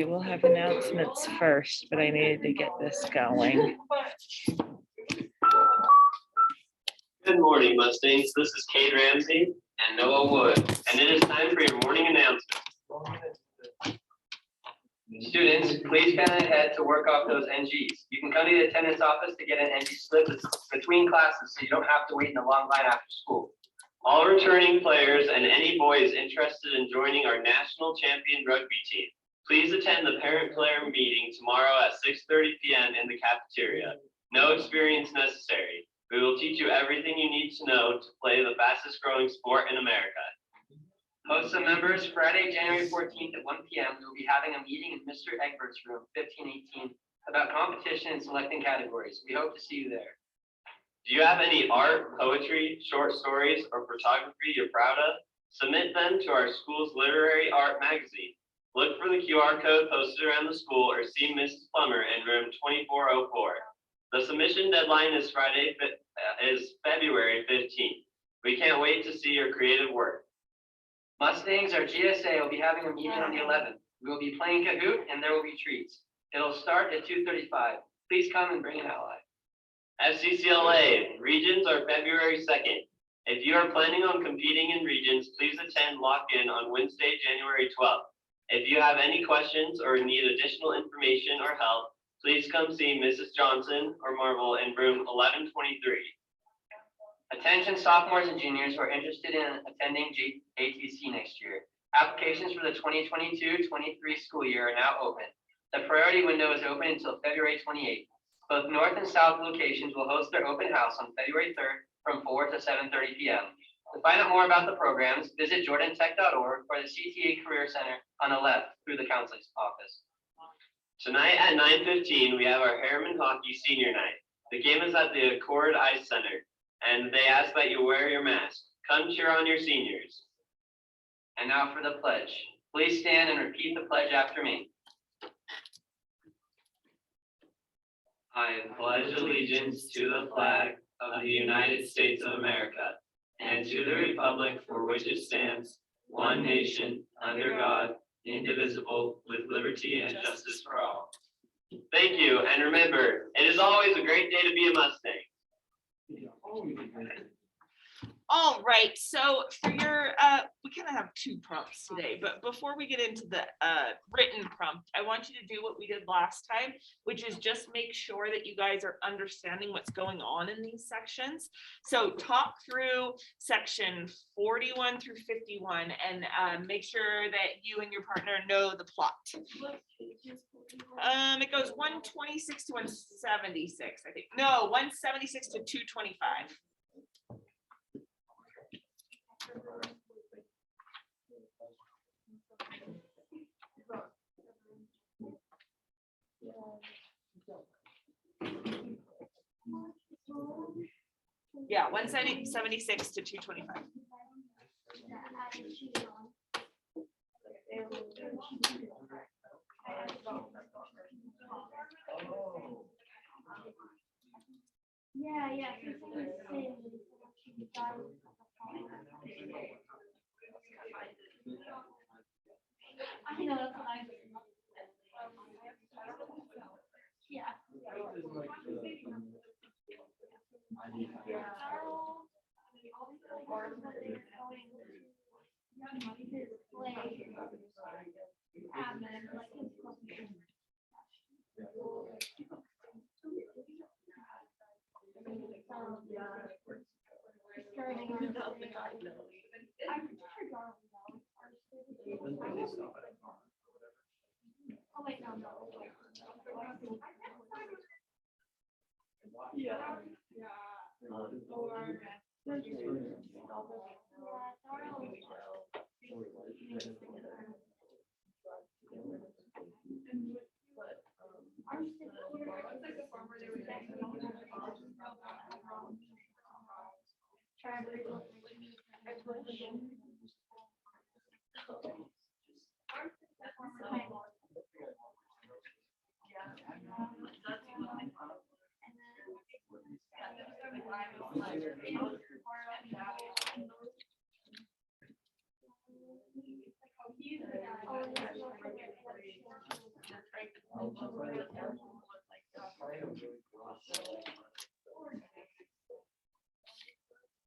see, we'll have announcements first, but I needed to get this going. Good morning, Mustangs. This is Cade Ramsey and Noah Wood, and it is time for your morning announcement. Students, please come ahead to work off those NGs. You can come to the attendance office to get an NG slip between classes so you don't have to wait in a long line after school. All returning players and any boys interested in joining our national champion rugby team, please attend the parent-player meeting tomorrow at 6:30 p.m. in the cafeteria. No experience necessary. We will teach you everything you need to know to play the fastest growing sport in America. Hosts and members, Friday, January 14th at 1 p.m. we will be having a meeting in Mr. Egbert's room, 1518, about competition and selecting categories. We hope to see you there. Do you have any art, poetry, short stories, or photography you're proud of? Submit them to our school's literary art magazine. Look for the QR code posted around the school or see Mrs. Plummer in room 2404. The submission deadline is February 15th. We can't wait to see your creative work. Mustangs, our GSA will be having a meeting on the 11th. We will be playing Kahoot and there will be treats. It'll start at 2:35. Please come and bring an ally. FCCLA, regions are February 2nd. If you are planning on competing in regions, please attend lock-in on Wednesday, January 12th. If you have any questions or need additional information or help, please come see Mrs. Johnson or Marvel in room 1123. Attention sophomores and juniors who are interested in attending ATC next year. Applications for the 2022-23 school year are now open. The priority window is open until February 28th. Both North and South locations will host their open house on February 3rd from 4 to 7:30 p.m. To find out more about the programs, visit jordantech.org or the CTA Career Center on the left through the counseling office. Tonight at 9:15, we have our Harriman Hockey Senior Night. The game is at the Accord Ice Center, and they ask that you wear your mask. Come cheer on your seniors. And now for the pledge. Please stand and repeat the pledge after me. I pledge allegiance to the flag of the United States of America and to the republic for which it stands, one nation, under God, indivisible, with liberty and justice for all. Thank you, and remember, it is always a great day to be a Mustang. All right, so for your, we kind of have two prompts today, but before we get into the written prompt, I want you to do what we did last time, which is just make sure that you guys are understanding what's going on in these sections. So talk through section 41 through 51 and make sure that you and your partner know the plot. It goes 126 to 176, I think. No, 176 to 225. Yeah, 176 to 225. Yeah. I know that's what I do. Yeah. Oh wait, no.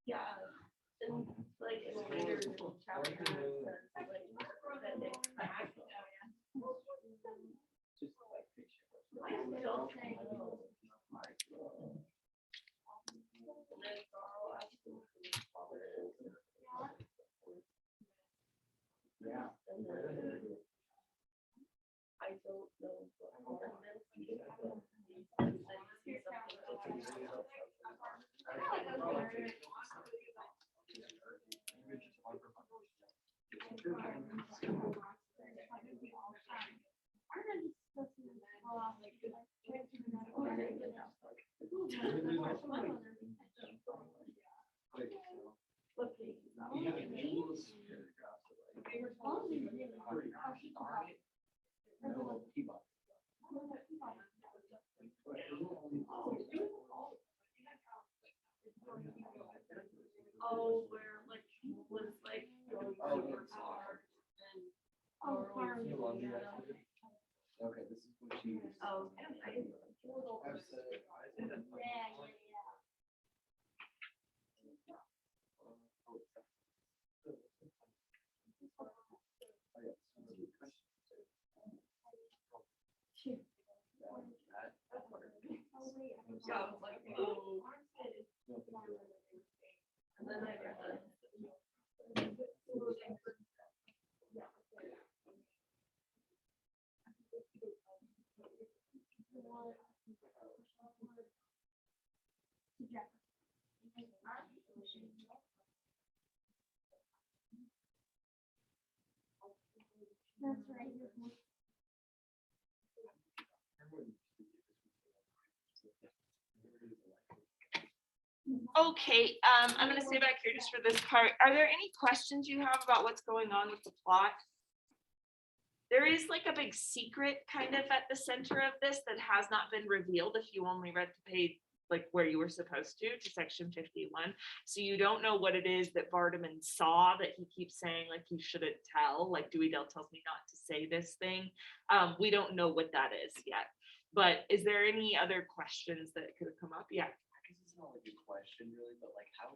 Yeah. And like in later chapters, like, that they crack. I still think. Yeah. I don't know. Oh, where like was like going super hard and. Oh, farm. Okay, this is what she. Oh. Yeah, yeah, I was like, oh. And then I read that. That's right. Okay, I'm gonna stay back here just for this part. Are there any questions you have about what's going on with the plot? There is like a big secret kind of at the center of this that has not been revealed if you only read the page like where you were supposed to section 51. So you don't know what it is that Vardaman saw that he keeps saying like you shouldn't tell, like Dewey Dale tells me not to say this thing. We don't know what that is yet. But is there any other questions that could have come up? Yeah. This is not like a question really, but like how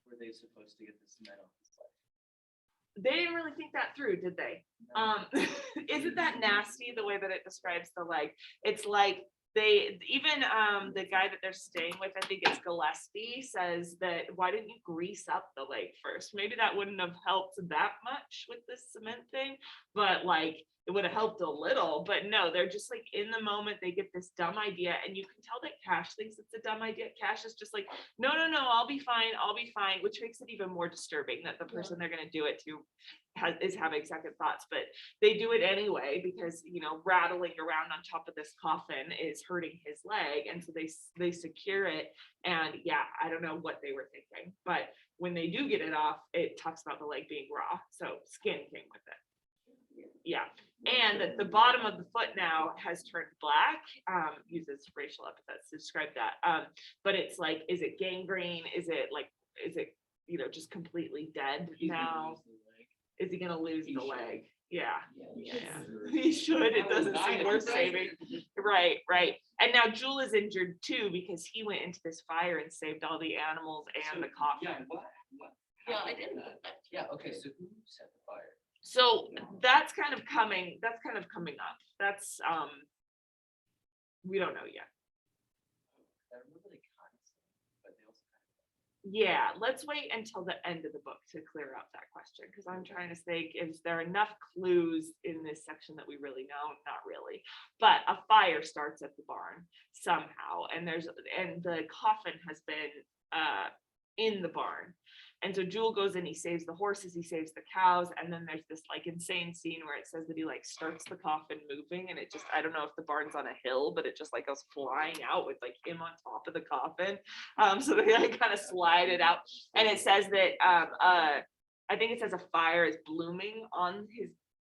were they supposed to get the cement off the sled? They didn't really think that through, did they? Isn't that nasty the way that it describes the leg? It's like they even the guy that they're staying with, I think it's Gillespie, says that why didn't you grease up the leg first? Maybe that wouldn't have helped that much with this cement thing, but like it would have helped a little. But no, they're just like in the moment they get this dumb idea, and you can tell that Cash thinks it's a dumb idea. Cash is just like, no, I'll be fine, which makes it even more disturbing that the person they're gonna do it to is having second thoughts, but they do it anyway because rattling around on top of this coffin is hurting his leg, and so they secure it. And yeah, I don't know what they were thinking, but when they do get it off, it talks about the leg being raw, so skin came with it. Yeah, and the bottom of the foot now has turned black. Uses racial epithets to describe that, but it's like, is it gangrene? Is it just completely dead now? Is he gonna lose the leg? Yeah. He should. It doesn't seem worth saving. Right. And now Jewel is injured too because he went into this fire and saved all the animals and the coffin. Yeah, what? Yeah, I didn't. Yeah, okay, so who set the fire? So that's kind of coming up. That's we don't know yet. I remember they kind of, but they also kind of. Yeah, let's wait until the end of the book to clear up that question, because I'm trying to think, is there enough clues in this section that we really know? Not really, but a fire starts at the barn somehow, and the coffin has been in the barn. And so Jewel goes in, he saves the horses, he saves the cows, and then there's this like insane scene where it says that he like starts the coffin moving, and it just, I don't know if the barn's on a hill, but it just like goes flying out with like him on top of the coffin. So they like kind of slide it out, and it says that I think it says a fire is blooming on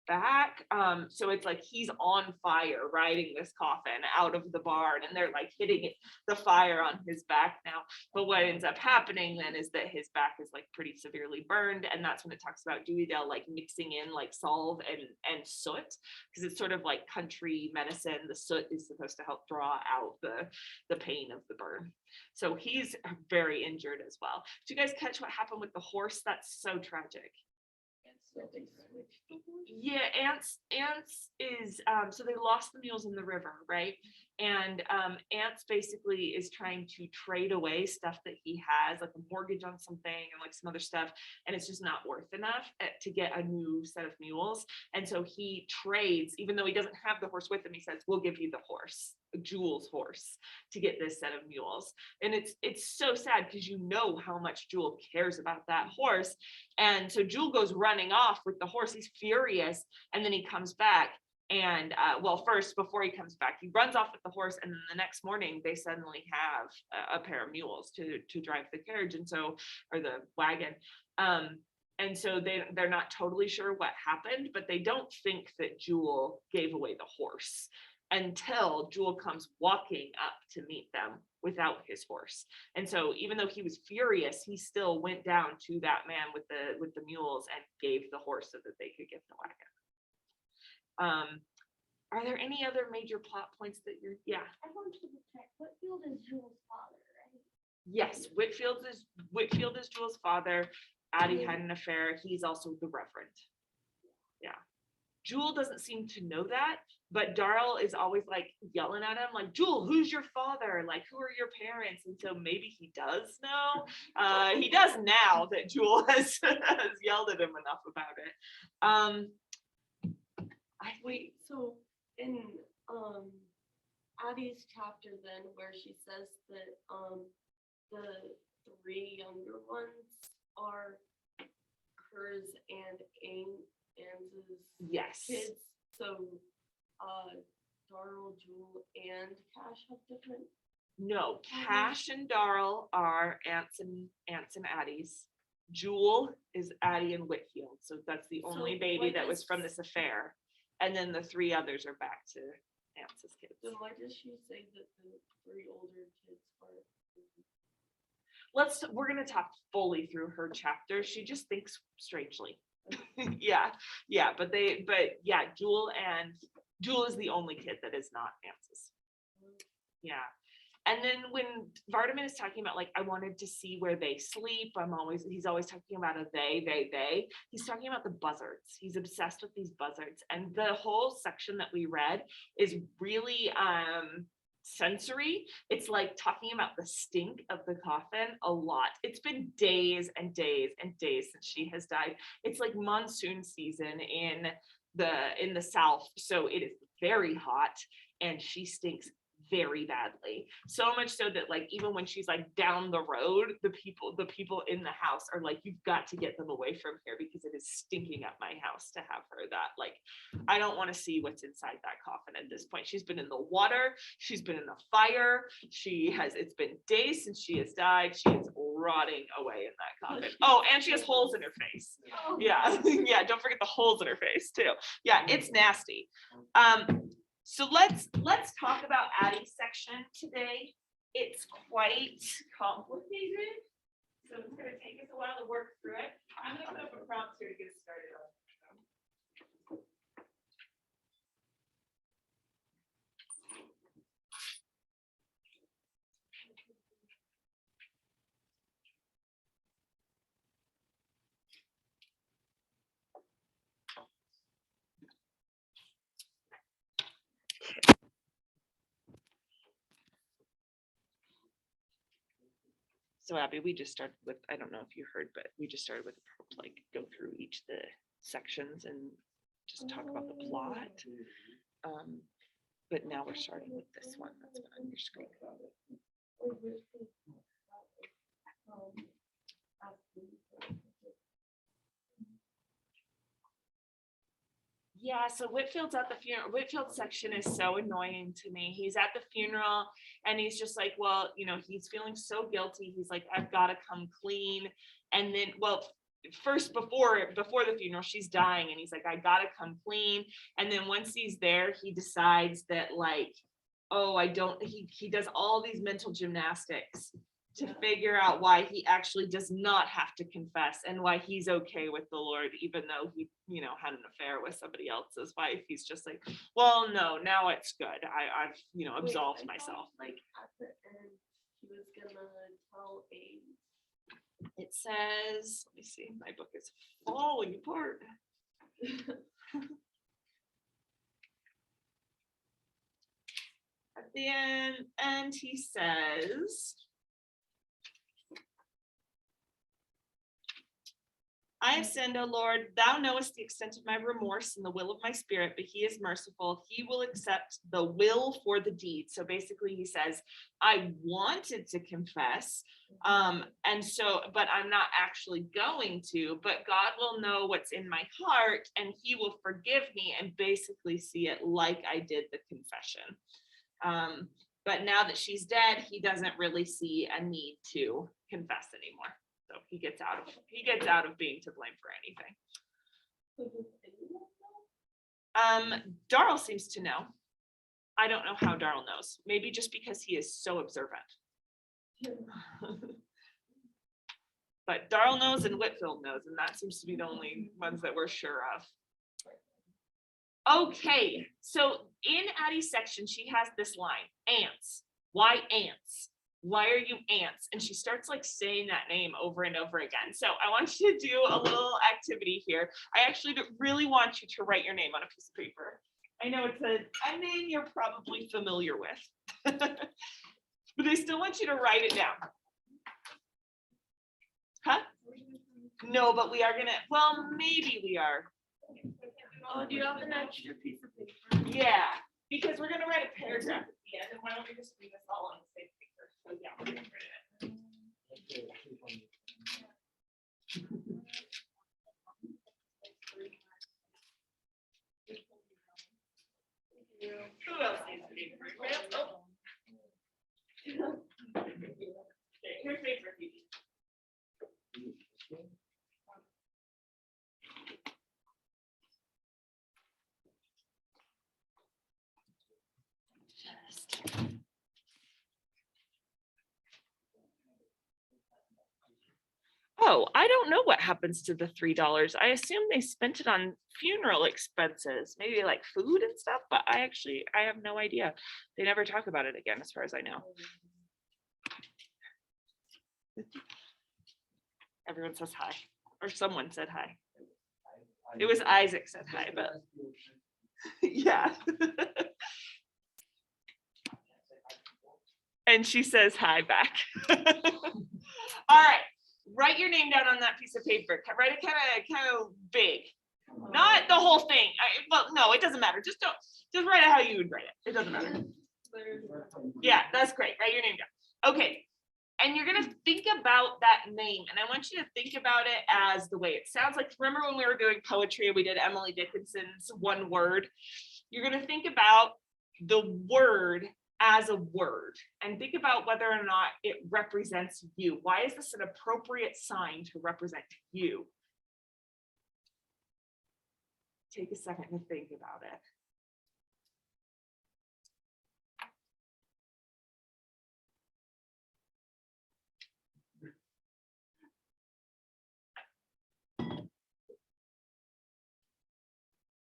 back. So it's like he's on fire riding this coffin out of the barn, and they're like hitting the fire on his back now. But what ends up happening then is that his back is like pretty severely burned, and that's when it talks about Dewey Dale like mixing in like salve and soot, because it's sort of like country medicine. The soot is supposed to help draw out the pain of the burn. So he's very injured as well. Did you guys catch what happened with the horse? That's so tragic. Yeah, Ants is so they lost the mules in the river, right? And Ants basically is trying to trade away stuff that he has, like a mortgage on something and like some other stuff, and it's just not worth enough to get a new set of mules. And so he trades, even though he doesn't have the horse with him, he says, "We'll give you the horse, Jewel's horse, to get this set of mules." And it's so sad because you know how much Jewel cares about that horse. And so Jewel goes running off with the horse. He's furious, and then he comes back. And well, first, before he comes back, he runs off with the horse, and then the next morning they suddenly have a pair of mules to drive the carriage, and so, or the wagon. And so they're not totally sure what happened, but they don't think that Jewel gave away the horse until Jewel comes walking up to meet them without his horse. And so even though he was furious, he still went down to that man with the mules and gave the horse so that they could get the wagon. Are there any other major plot points that you're, yeah? I want to check, Whitfield is Jewel's father, right? Yes, Whitfield is Jewel's father. Addie had an affair. He's also the Reverend. Yeah. Jewel doesn't seem to know that, but Darl is always like yelling at him, like, "Jewel, who's your father? Like, who are your parents?" And so maybe he does know. He does now that Jewel has yelled at him enough about it. Wait, so in Addie's chapter then, where she says that the three younger ones are hers and Anne's Yes. kids, so Darl, Jewel, and Cash have different. No, Cash and Darl are Aunts and Addie's. Jewel is Addie and Whitfield, so that's the only So baby why that was does- from this affair. And then the three others are back to Aunts' kids. Then why does she say that the three older kids are? We're gonna talk fully through her chapter. She just thinks strangely. Yeah, but Jewel is the only kid that is not Aunts'. Yeah. And then when Vardaman is talking about, like, I wanted to see where they sleep, he's always talking about a they. He's talking about the buzzards. He's obsessed with these buzzards. And the whole section that we read is really sensory. It's like talking about the stink of the coffin a lot. It's been days and days and days since she has died. It's like monsoon season in the South. So it is very hot, and she stinks very badly, so much so that, like, even when she's like down the road, the people in the house are like, "You've got to get them away from here because it is stinking up my house to have her that." Like, I don't want to see what's inside that coffin at this point. She's been in the water, she's been in the fire, it's been days since she has died. She is rotting away in that coffin. Oh, and she has holes in her face. Yeah. Yeah, don't forget the holes in her face too. Yeah, it's nasty. So let's talk about Addie's section today. It's quite complicated, so it's going to take us a while to work through it. I'm going to put up a prompt here to get started on. So Abby, we just started with, I don't know if you heard, but we just started with like go through each of the sections and just talk about the plot. But now we're starting with this one that's on your screen. Yeah, so Whitfield's at the funeral. Whitfield's section is so annoying to me. He's at the funeral and he's just like, well, he's feeling so guilty. He's like, I've got to come clean. And then, well, first before the funeral, she's dying, and he's like, I gotta come clean. And then once he's there, he decides that like, oh, he does all these mental gymnastics to figure out why he actually does not have to confess, and why he's okay with the Lord, even though he, had an affair with somebody else's wife. He's just like, well, no, now it's good. I've, absolved Wait, I thought, myself. like at the end, he was gonna tell a. It says, let me see, my book is falling apart. At the end, he says, I have sinned, O Lord, thou knowest the extent of my remorse and the will of my spirit, but he is merciful. He will accept the will for the deed. So basically he says, I wanted to confess, but I'm not actually going to, but God will know what's in my heart, and he will forgive me and basically see it like I did the confession. But now that she's dead, he doesn't really see a need to confess anymore. So he gets out of being to blame for anything. Darrell seems to know. I don't know how Darrell knows. Maybe just because he is so observant. But Darrell knows and Whitfield knows, and that seems to be the only ones that we're sure of. Okay, so in Addie's section, she has this line, ants. Why ants? Why are you ants? And she starts like saying that name over and over again. So I want you to do a little activity here. I actually really want you to write your name on a piece of paper. I know it's a name you're probably familiar with, but I still want you to write it down. Huh? No, but we are gonna, well, maybe we are. Oh, do you have an extra piece of paper? Yeah, because we're gonna write a paragraph at the end, and why don't we just read this all on the same paper? So yeah, we're gonna write it. Who else needs paper? Oh. Okay, here's paper, Phoebe. Oh, I don't know what happens to the $3. I assume they spent it on funeral expenses, maybe like food and stuff, but I have no idea. They never talk about it again, as far as I know. Everyone says hi, or someone said hi. It was Isaac said hi, but yeah. And she says hi back. All right. Write your name down on that piece of paper. Write it kind of big, not the whole thing. Well, no, it doesn't matter. Just write it how you would write it. It doesn't matter. Yeah, that's great. Write your name down. Okay, and you're gonna think about that name, and I want you to think about it as the way it sounds. Like, remember when we were doing poetry, we did Emily Dickinson's one word. You're gonna think about the word as a word and think about whether or not it represents you. Why is this an appropriate sign to represent you? Take a second to think about it.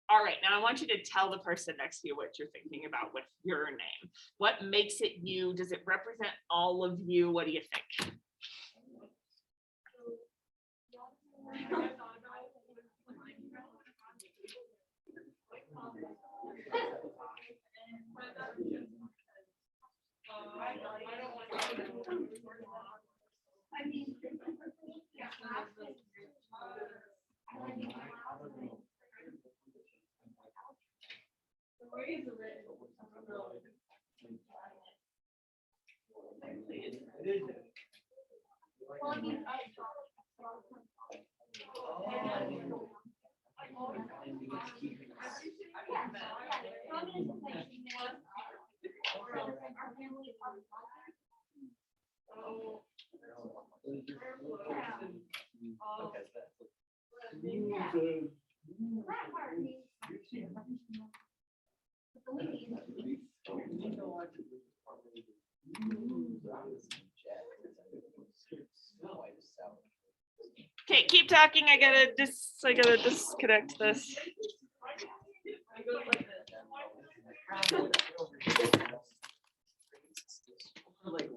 All right, now I want you to tell the person next to you what you're thinking about with your name. What makes it you? Does it represent all of you? What do you think? Okay, keep talking. I gotta disconnect this. Like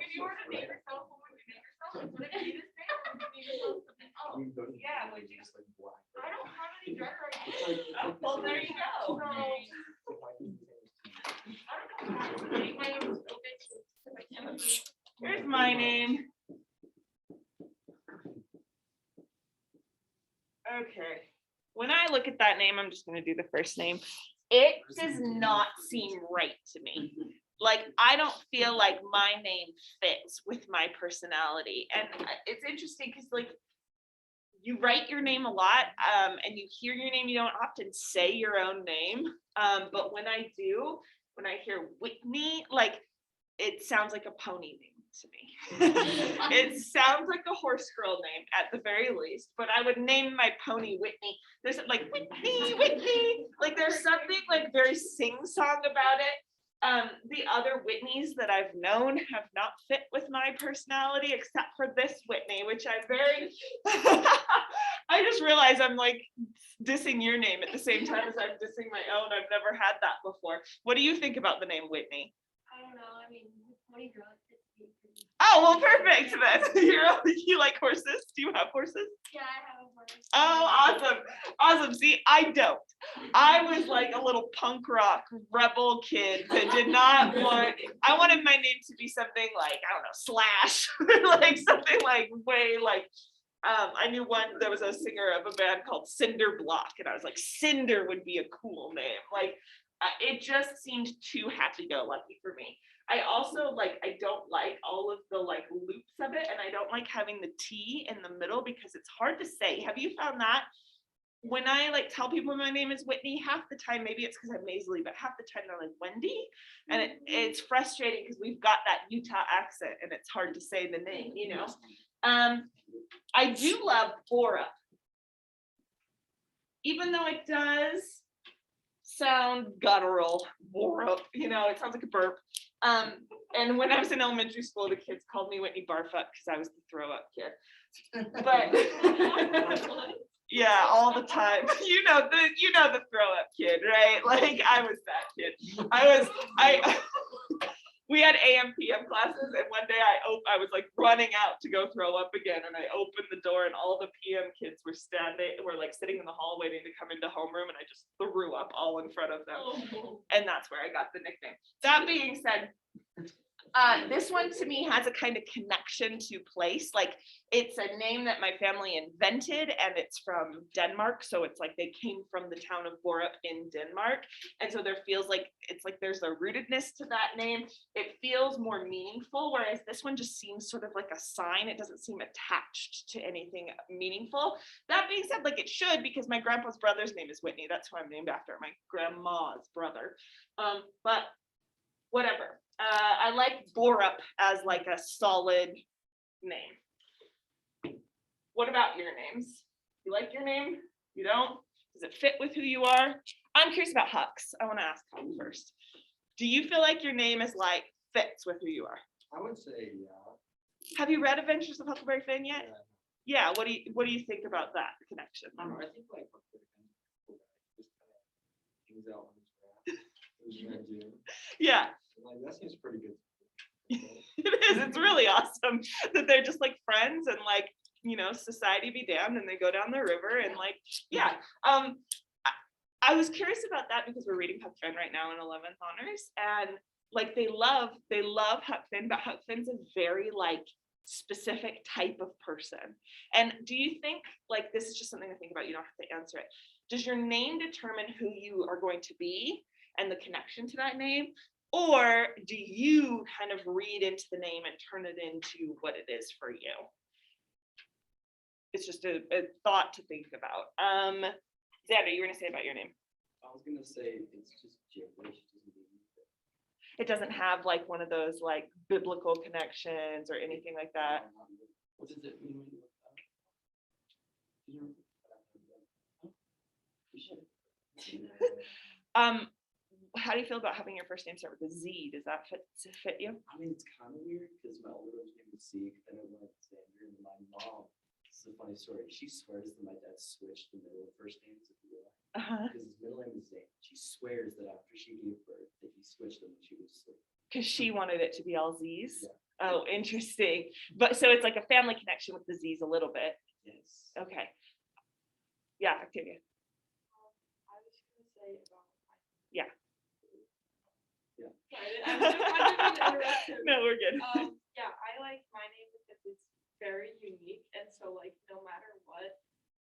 if you were to name yourself, what would you name yourself? Would it be this name? Would you name yourself something else? Yeah, would you? I don't have any driver ideas. Oh, well, there you go. Here's my name. Okay. When I look at that name, I'm just going to do the first name. It does not seem right to me. Like, I don't feel like my name fits with my personality. And it's interesting because, like, you write your name a lot, and you hear your name, you don't often say your own name. But when I do, when I hear Whitney, like, it sounds like a pony name to me. It sounds like a horse girl name at the very least, but I would name my pony Whitney. There's like Whitney, like there's something like very sing-song about it. The other Whitneys that I've known have not fit with my personality except for this Whitney, which I'm very, I just realized I'm like dissing your name at the same time as I'm dissing my own. I've never had that before. What do you think about the name Whitney? I don't know, I mean, pony girl. Oh, well, perfect then. You like horses? Do you have horses? Yeah, I have a horse. Oh, awesome. Awesome. See, I don't. I was like a little punk rock rebel kid that did not want, I wanted my name to be something like, I don't know, Slash, like something like way like, I knew there was a singer of a band called Cinder Block, and I was like, Cinder would be a cool name. Like, it just seemed too happy-go-lucky for me. I also I don't like all of the like loops of it, and I don't like having the T in the middle because it's hard to say. Have you found that? When I like tell people my name is Whitney, half the time, maybe it's because I'm nasally, but half the time they're like Wendy. And it's frustrating because we've got that Utah accent and it's hard to say the name, you know. I do love Borup. Even though it does sound guttural, Borup, you know, it sounds like a burp. And when I was in elementary school, the kids called me Whitney Barfuck because I was the throw up kid. But yeah, all the time. You know the throw up kid, right? Like I was that kid. We had AM PM classes, and one day I was like running out to go throw up again, and I opened the door, and all the PM kids were like sitting in the hall waiting to come into homeroom, and I just threw up all in front of them, and that's where I got the nickname. That being said, this one to me has a kind of connection to place. Like it's a name that my family invented, and it's from Denmark. So it's like they came from the town of Borup in Denmark. And so there feels like it's like there's a rootedness to that name. It feels more meaningful, whereas this one just seems sort of like a sign. It doesn't seem attached to anything meaningful. That being said, like it should, because my grandpa's brother's name is Whitney. That's who I'm named after, my grandma's brother. But whatever. I like Borup as like a solid name. What about your names? You like your name? You don't? Does it fit with who you are? I'm curious about Hux. I want to ask Hux first. Do you feel like your name is like fits with who you are? I would say, yeah. Have you read Adventures of Huckleberry Finn yet? Yeah. What do you think about that connection? I don't know, I think like just kind of hangs out on his graph. Yeah. Like that seems pretty good. It is. It's really awesome that they're just like friends and like, you know, society be damned, and they go down the river and like, yeah. I was curious about that because we're reading Huck Finn right now in 11th honors, and like they love Huck Finn, but Huck Finn's a very like specific type of person. And do you think, like, this is just something to think about, you don't have to answer it. Does your name determine who you are going to be and the connection to that name? Or do you kind of read into the name and turn it into what it is for you? it's just a thought to think about. Xander, you were gonna say about your name. I was gonna say it's just gibberish. It doesn't mean anything. It doesn't have like one of those like biblical connections or anything like that. What does it mean when you look up? You should. How do you feel about having your first name start with a Z? Does that fit you? I mean, it's kind of weird because my older brother's name was Zeke, then it went to Xander, and my mom, this is a funny story. She swears that my dad switched the middle of first names if you will, because his middle name is Zane. She swears that after she gave birth, that he switched them when she was asleep. Because she wanted it to be all Z's. Yeah. Oh, interesting. But so it's like a family connection with the Z's a little bit. Yes. Okay. Yeah, Octavia. I was gonna say about. Yeah. Yeah. Sorry, I didn't mean to interrupt him. No, we're good. Yeah, I like my name because it's very unique, and so like no matter what,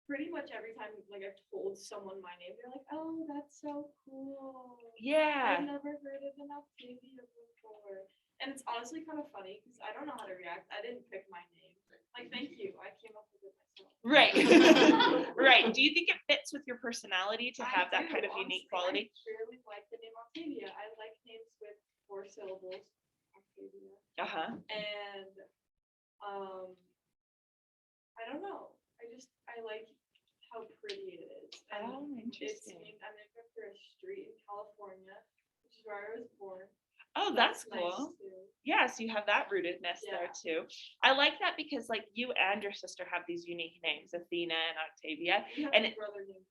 pretty much every time like I've told someone my name, they're like, "Oh, that's so cool. Yeah. I've never heard of an Octavia before." And it's honestly kind of funny because I don't know how to react. I didn't pick my name. Like, thank you. I came up with it myself. Right. Right. Do you think it fits with your personality to have I that kind do, of unique honestly. quality? I really like the name Octavia. I like names with 4 syllables. Octavia. Uh-huh. And I don't know. I like how pretty it is. And Oh, it's interesting. named, I'm named after a street in California, which is where I was born. Oh, that's nice cool. too. Yeah, so you have that rootedness there too. I like that because like you and your sister have these unique names, Athena and Octavia. We have And a it- brother named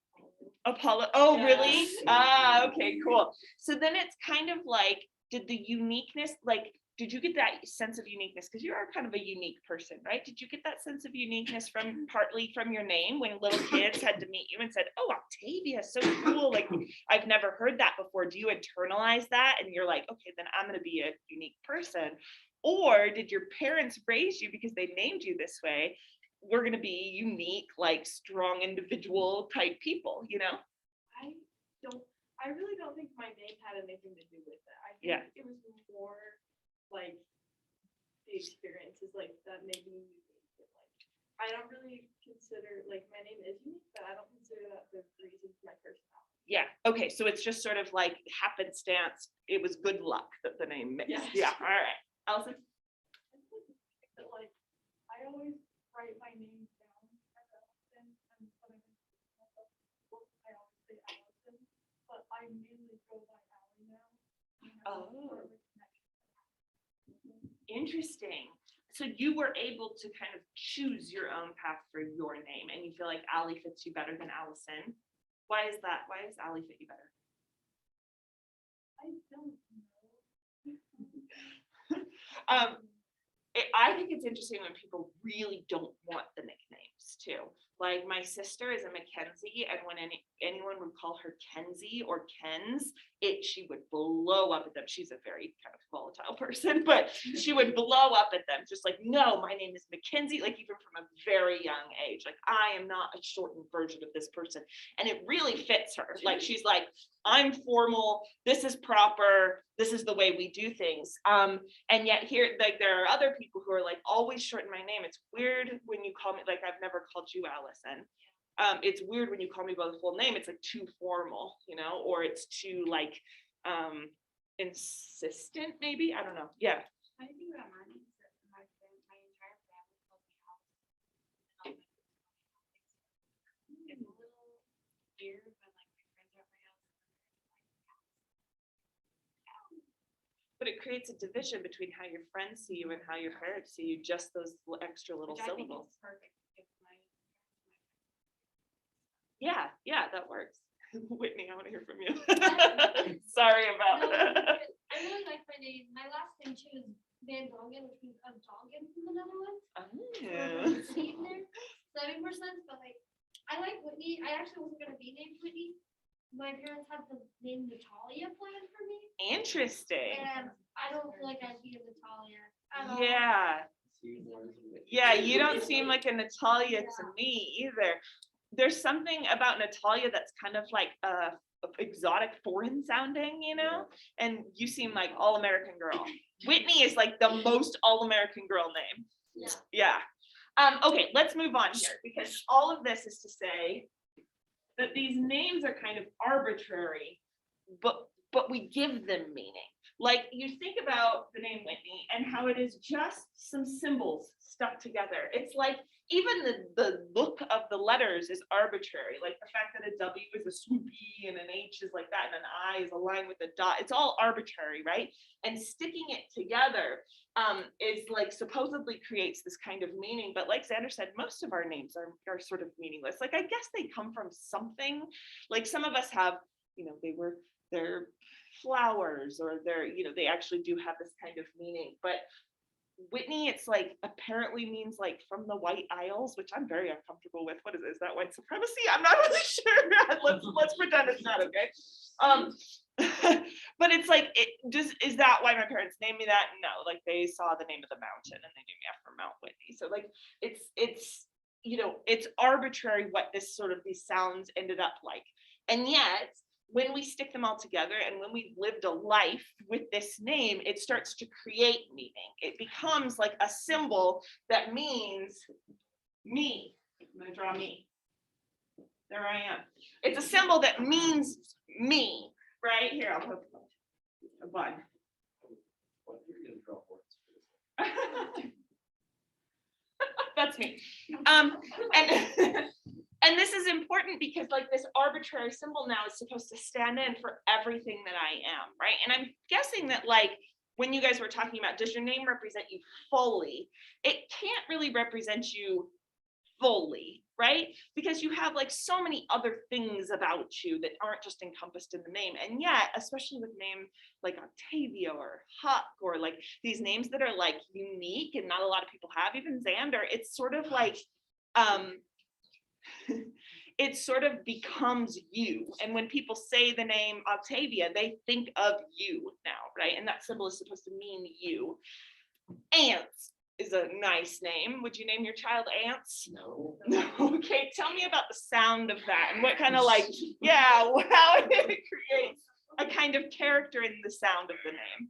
Apollo. Apollo. Oh, Yeah. really? Ah, okay, cool. So then it's kind of like, did the uniqueness, like, did you get that sense of uniqueness? Because you are kind of a unique person, right? Did you get that sense of uniqueness from partly from your name when little kids had to meet you and said, "Oh, Octavia, so cool. Like, I've never heard that before." Do you internalize that and you're like, okay, then I'm going to be a unique person? Or did your parents raise you because they named you this way? We're going to be unique, like strong individual type people, you know? I really don't think my name had anything to do with it. I think Yeah. it was more like the experiences like that made me unique. Like I don't really consider like my name is unique, but I don't consider that the reason for my personality. Yeah. Okay. So it's just sort of like happenstance. It was good luck that the name mixed. Yes. Yeah. All right. Allison? But like I always write my name down as Allison, and when I always say Allison, but I mainly go by Allie now. Oh. Interesting. So you were able to kind of choose your own path for your name, and you feel like Allie fits you better than Allison. Why is that? Why does Allie fit you better? I don't know. I think it's interesting when people really don't want the nicknames too. Like my sister is a Mackenzie, and when anyone would call her Kenzie or Kens, she would blow up at them. She's a very kind of volatile person, but she would blow up at them, just like, "No, my name is Mackenzie," like even from a very young age. Like, I am not a shortened version of this person. And it really fits her. Like, she's like, "I'm formal, this is proper, this is the way we do things." And yet here, like, there are other people who are like, "Always shorten my name." It's weird when you call me, like, I've never called you Allison. It's weird when you call me by the full name. It's like too formal, you know, or it's too like insistent, maybe. I don't know. Yeah. I think about my name is that my entire family calls me Allison. It's a little weird when like my friends are at my house. But it creates a division between how your friends see you and how your parents see you, just those extra little Which I think syllables. is perfect if my Yeah, yeah, that works. Whitney, I want to hear from you. Sorry about No, that. I really like my name. My last name too is Van Dongen, which means I'm Dongen from the Netherlands. So there's a C in there. So that makes more sense, but like, I like Whitney. I actually wasn't gonna be named Whitney. My parents had the name Natalia planned for me, Interesting. and I don't feel like I'd be a Natalia at all. Yeah. Yeah, you don't seem like a Natalia to me either. There's something about Natalia that's kind of like exotic, foreign sounding, you know? And you seem like all-American girl. Whitney is like the most all-American girl name. Yeah. Yeah. Okay, let's move on here, because all of this is to say that these names are kind of arbitrary, but we give them meaning. Like, you think about the name Whitney and how it is just some symbols stuck together. It's like even the look of the letters is arbitrary. Like the fact that a W is a swoopy and an H is like that and an I is aligned with a dot. It's all arbitrary, right? And sticking it together is like supposedly creates this kind of meaning. But like Xander said, most of our names are sort of meaningless. Like, I guess they come from something. Like some of us have, they're flowers, or they actually do have this kind of meaning. But Whitney, it's like apparently means like from the White Isles, which I'm very uncomfortable with. What is it? Is that white supremacy? I'm not really sure. let's pretend it's not, okay. But it's like, is that why my parents named me that? No, like they saw the name of the mountain and they named me after Mount Whitney. So like it's arbitrary what these sounds ended up like. And yet when we stick them all together and when we've lived a life with this name, it starts to create meaning. It becomes like a symbol that means me. I'm going to draw me. There I am. It's a symbol that means me, right? Here, I'll put a bun. You're gonna draw words for this. That's me. And this is important because like this arbitrary symbol now is supposed to stand in for everything that I am, right? And I'm guessing that like when you guys were talking about, does your name represent you fully? It can't really represent you fully, right? Because you have like so many other things about you that aren't just encompassed in the name. And yet, especially with names like Octavia or Huck, or like these names that are like unique and not a lot of people have, even Xander, it's sort of like, it sort of becomes you. And when people say the name Octavia, they think of you now, right? And that symbol is supposed to mean you. Ants is a nice name. Would you name your child Ants? No. No. Okay, tell me about the sound of that and what kind of like, yeah, how it creates a kind of character in the sound of the name.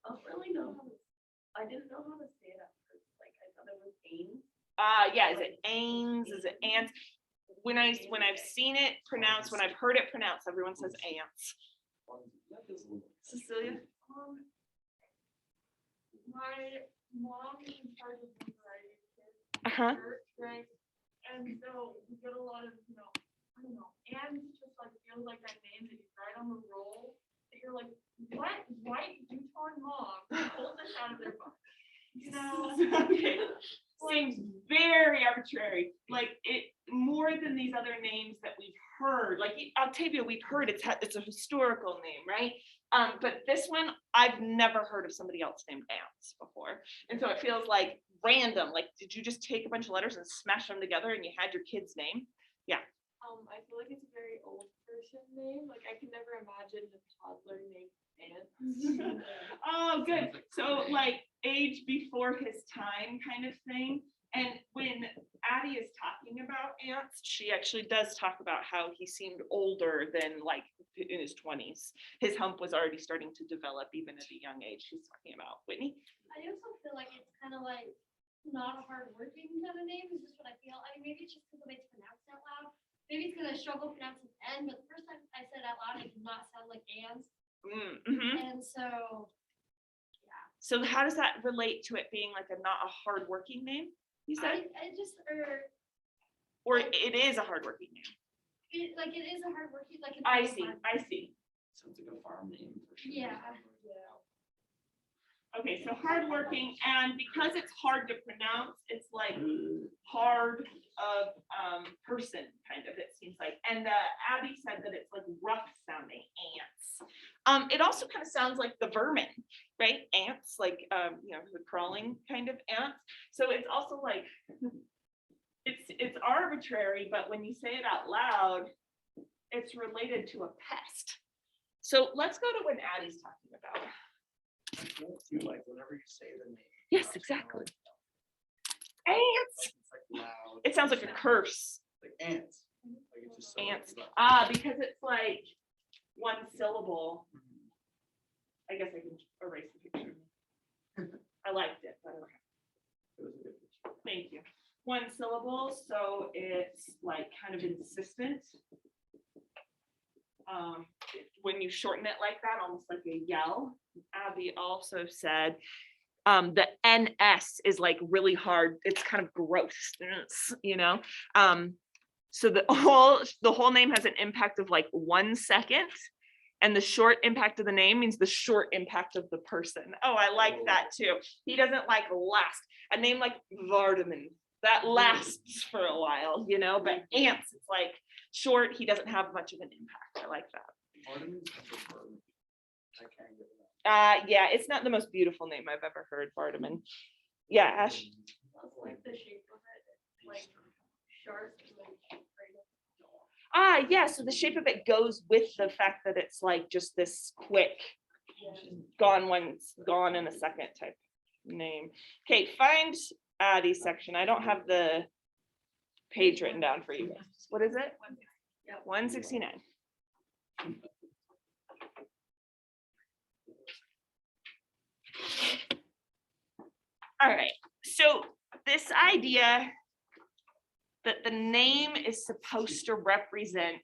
I don't really know I didn't know how to say it at first. Like I thought it was Ames. Yeah, is it Ains? Is it Ants? When I've seen it pronounced, when I've heard it pronounced, everyone says Ants. Cecilia? My mom is in charge of the variety of kids. Uh-huh. Right? And so we get a lot of, I don't know, and just like feels like that name that you write on the roll, that you're like, what white Yukon mom pulled this out of their book? Okay. Seems very arbitrary. Like it more than these other names that we've heard. Like Octavia, we've heard it's a historical name, right? But this one, I've never heard of somebody else named Ants before. And so it feels like random. Like, did you just take a bunch of letters and smash them together and you had your kid's name? Yeah. I feel like it's a very old person name. Like I can never imagine a toddler named Ant. Oh, good. So like age before his time kind of thing. And when Addie is talking about Ants, she actually does talk about how he seemed older than like in his 20s. His hump was already starting to develop even at a young age. She's talking about Whitney. I also feel like it's kind of like not a hardworking kind of name. Is just what I feel. I mean, maybe it's just because the way it's pronounced out loud. Maybe it's because I struggle pronouncing N, but the first time I said it out loud, it did not sound like Ants. Mm-hmm. And so, yeah. So how does that relate to it being like not a hardworking name? You said, I just or it is a hardworking name. it is a hardworking like. I see. Sounds like a farm name for sure. Yeah. Okay, so hardworking, and because it's hard to pronounce, it's like hard of person kind of, it seems like. And Abby said that it's like rough sounding ants. It also kind of sounds like the vermin, right? Ants, like the crawling kind of ants. So it's also like it's arbitrary, but when you say it out loud, it's related to a pest. So let's go to when Addie's talking about. You like whenever you say the name. Yes, exactly. Ants. It's like loud. It sounds like a curse. Like ants. Like it's just so Ants. loud. Because it's like one syllable. I guess I can erase the picture. I liked it, but I don't have. It was a good picture. Thank you. One syllable, so it's like kind of insistent. When you shorten it like that, almost like a yell. Abby also said the NS is like really hard. It's kind of gross, you know? So the whole name has an impact of like 1 second. And the short impact of the name means the short impact of the person. Oh, I like that too. He doesn't like last. A name like Vardaman, that lasts for a while, you know, but ants, it's like short. He doesn't have much of an impact. I like that. Ornaments are preferred. I can't get that. Yeah, it's not the most beautiful name I've ever heard, Vardaman. Yeah, Ash. That's like the shape of it, it's like sharp, like Yeah, so the shape of it goes with the fact that it's like just this quick, gone once, gone in a second type name. Okay, find Addie's section. I don't have the page written down for you. What is it? 169. All right, so this idea that the name is supposed to represent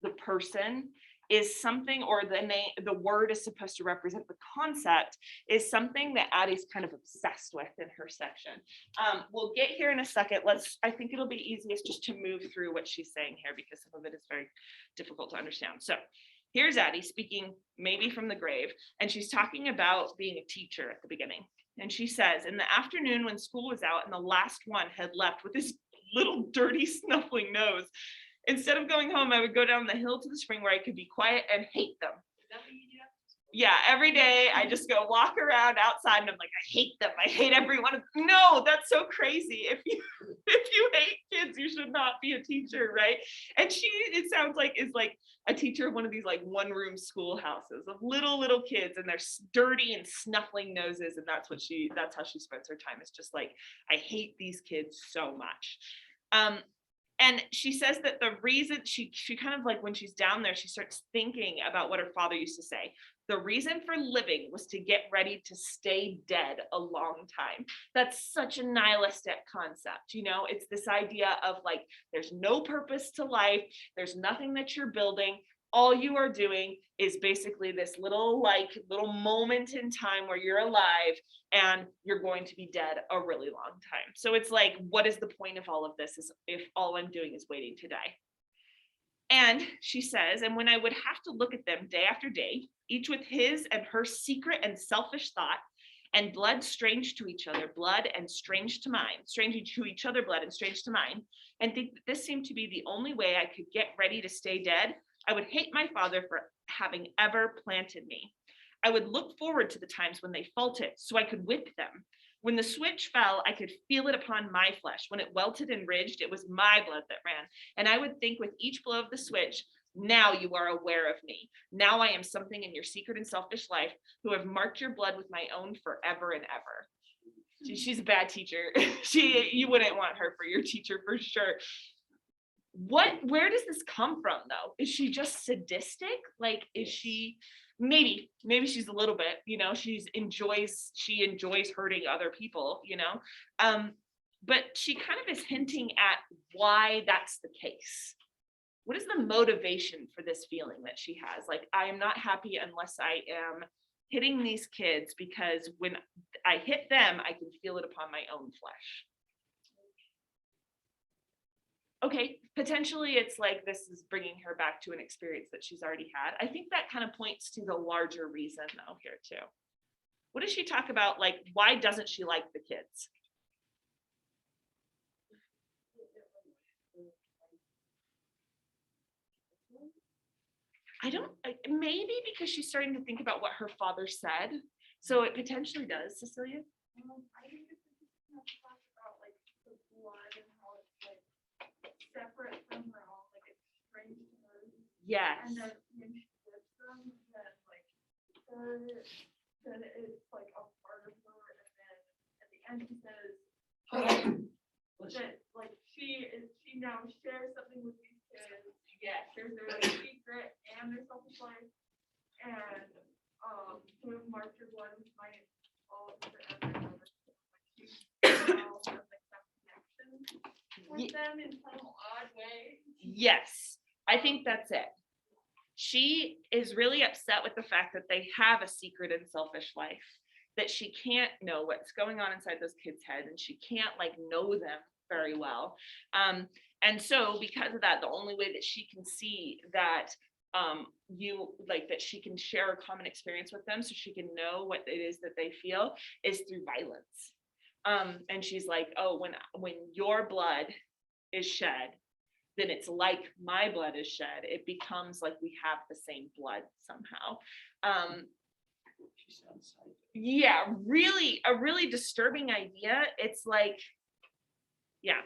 the person is something, or the word is supposed to represent the concept, is something that Addie's kind of obsessed with in her section. We'll get here in a second. I think it'll be easiest just to move through what she's saying here because some of it is very difficult to understand. So here's Addie speaking maybe from the grave, and she's talking about being a teacher at the beginning. And she says, in the afternoon when school was out and the last one had left with his little dirty snuffling nose, instead of going home, I would go down the hill to the spring where I could be quiet and hate them. Yeah, every day I just go walk around outside and I'm like, I hate them. I hate everyone. No, that's so crazy. If you hate kids, you should not be a teacher, right? And it sounds like, is like a teacher of one of these like one-room schoolhouses of little kids, and they're dirty and snuffling noses, and that's how she spends her time. It's just like, I hate these kids so much. And she says that the reason she kind of like, when she's down there, she starts thinking about what her father used to say. The reason for living was to get ready to stay dead a long time. That's such a nihilistic concept, you know? It's this idea of like, there's no purpose to life. There's nothing that you're building. All you are doing is basically this little moment in time where you're alive and you're going to be dead a really long time. So it's like, what is the point of all of this if all I'm doing is waiting to die? And she says, and when I would have to look at them day after day, each with his and her secret and selfish thought, and blood strange to each other, blood and strange to mine, strange to each other, blood and strange to mine, and think that this seemed to be the only way I could get ready to stay dead, I would hate my father for having ever planted me. I would look forward to the times when they faulted, so I could whip them. When the switch fell, I could feel it upon my flesh. When it welted and ridged, it was my blood that ran. And I would think with each blow of the switch, now you are aware of me. Now I am something in your secret and selfish life who have marked your blood with my own forever and ever. She's a bad teacher. You wouldn't want her for your teacher for sure. Where does this come from though? Is she just sadistic? Like, is she, maybe she's a little bit, you know, she enjoys hurting other people, you know, but she kind of is hinting at why that's the case. What is the motivation for this feeling that she has? Like, I am not happy unless I am hitting these kids, because when I hit them, I can feel it upon my own flesh. Okay, potentially it's like this is bringing her back to an experience that she's already had. I think that kind of points to the larger reason though here too. What does she talk about? Like, why doesn't she like the kids? Maybe because she's starting to think about what her father said. So it potentially does, Cecilia. I think it's interesting to talk about like the blood and how it's like separate from her own, like it's strange to her. Yes. And then when she flips them, then like then it's like a part of her, and then at the end she says that like she now shares something with these kids. Yeah, shares their like, secret and their selfish life, and to have marked your blood with my all forever and ever. Like she now has like with them in some odd way. Yes, I think that's it. She is really upset with the fact that they have a secret and selfish life, that she can't know what's going on inside those kids' heads, and she can't like know them very well. And so because of that, the only way that she can see that you like that she can share a common experience with them so she can know what it is that they feel is through violence. And she's like, oh, when your blood is shed, then it's like my blood is shed. It becomes like we have the same blood somehow. She sounds psycho. Yeah, really, a really disturbing idea. It's like, yeah.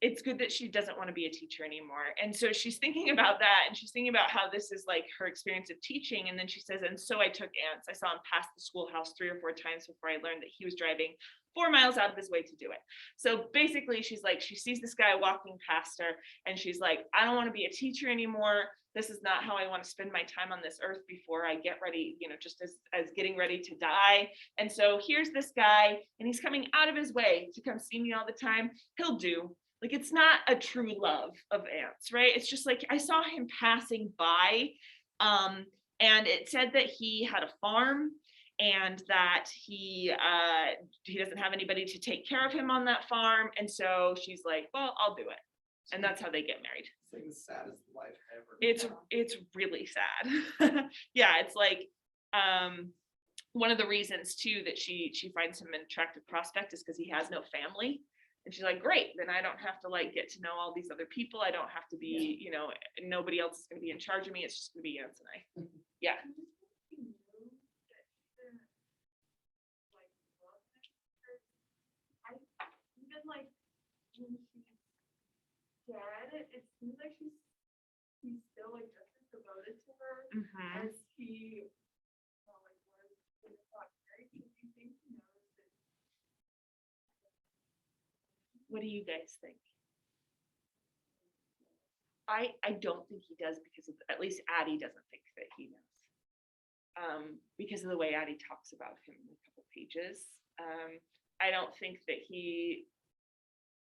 It's good that she doesn't want to be a teacher anymore. And so she's thinking about that, and she's thinking about how this is like her experience of teaching. And then she says, and so I took ants. I saw him pass the schoolhouse 3 or 4 times before I learned that he was driving 4 miles out of his way to do it. So basically she's like, she sees this guy walking past her and she's like, I don't want to be a teacher anymore. This is not how I want to spend my time on this earth before I get ready, you know, just as getting ready to die. And so here's this guy, and he's coming out of his way to come see me all the time. He'll do. Like, it's not a true love of ants, right? It's just like, I saw him passing by, and it said that he had a farm and that he doesn't have anybody to take care of him on that farm. And so she's like, well, I'll do it. And that's how they get married. It's like the saddest life ever. It's really sad. Yeah, it's like one of the reasons too that she finds him an attractive prospect is because he has no family. And she's like, great, then I don't have to like get to know all these other people. I don't have to be, you know, nobody else is going to be in charge of me. It's just going to be Yance and I. Yeah. Even like when she's dead, it seems like he's still like just as devoted to her Mhm. as he like was when they got married. Do you think he knows that? What do you guys think? I don't think he does because of, at least Addie doesn't think that he knows. Because of the way Addie talks about him in a couple pages. I don't think that he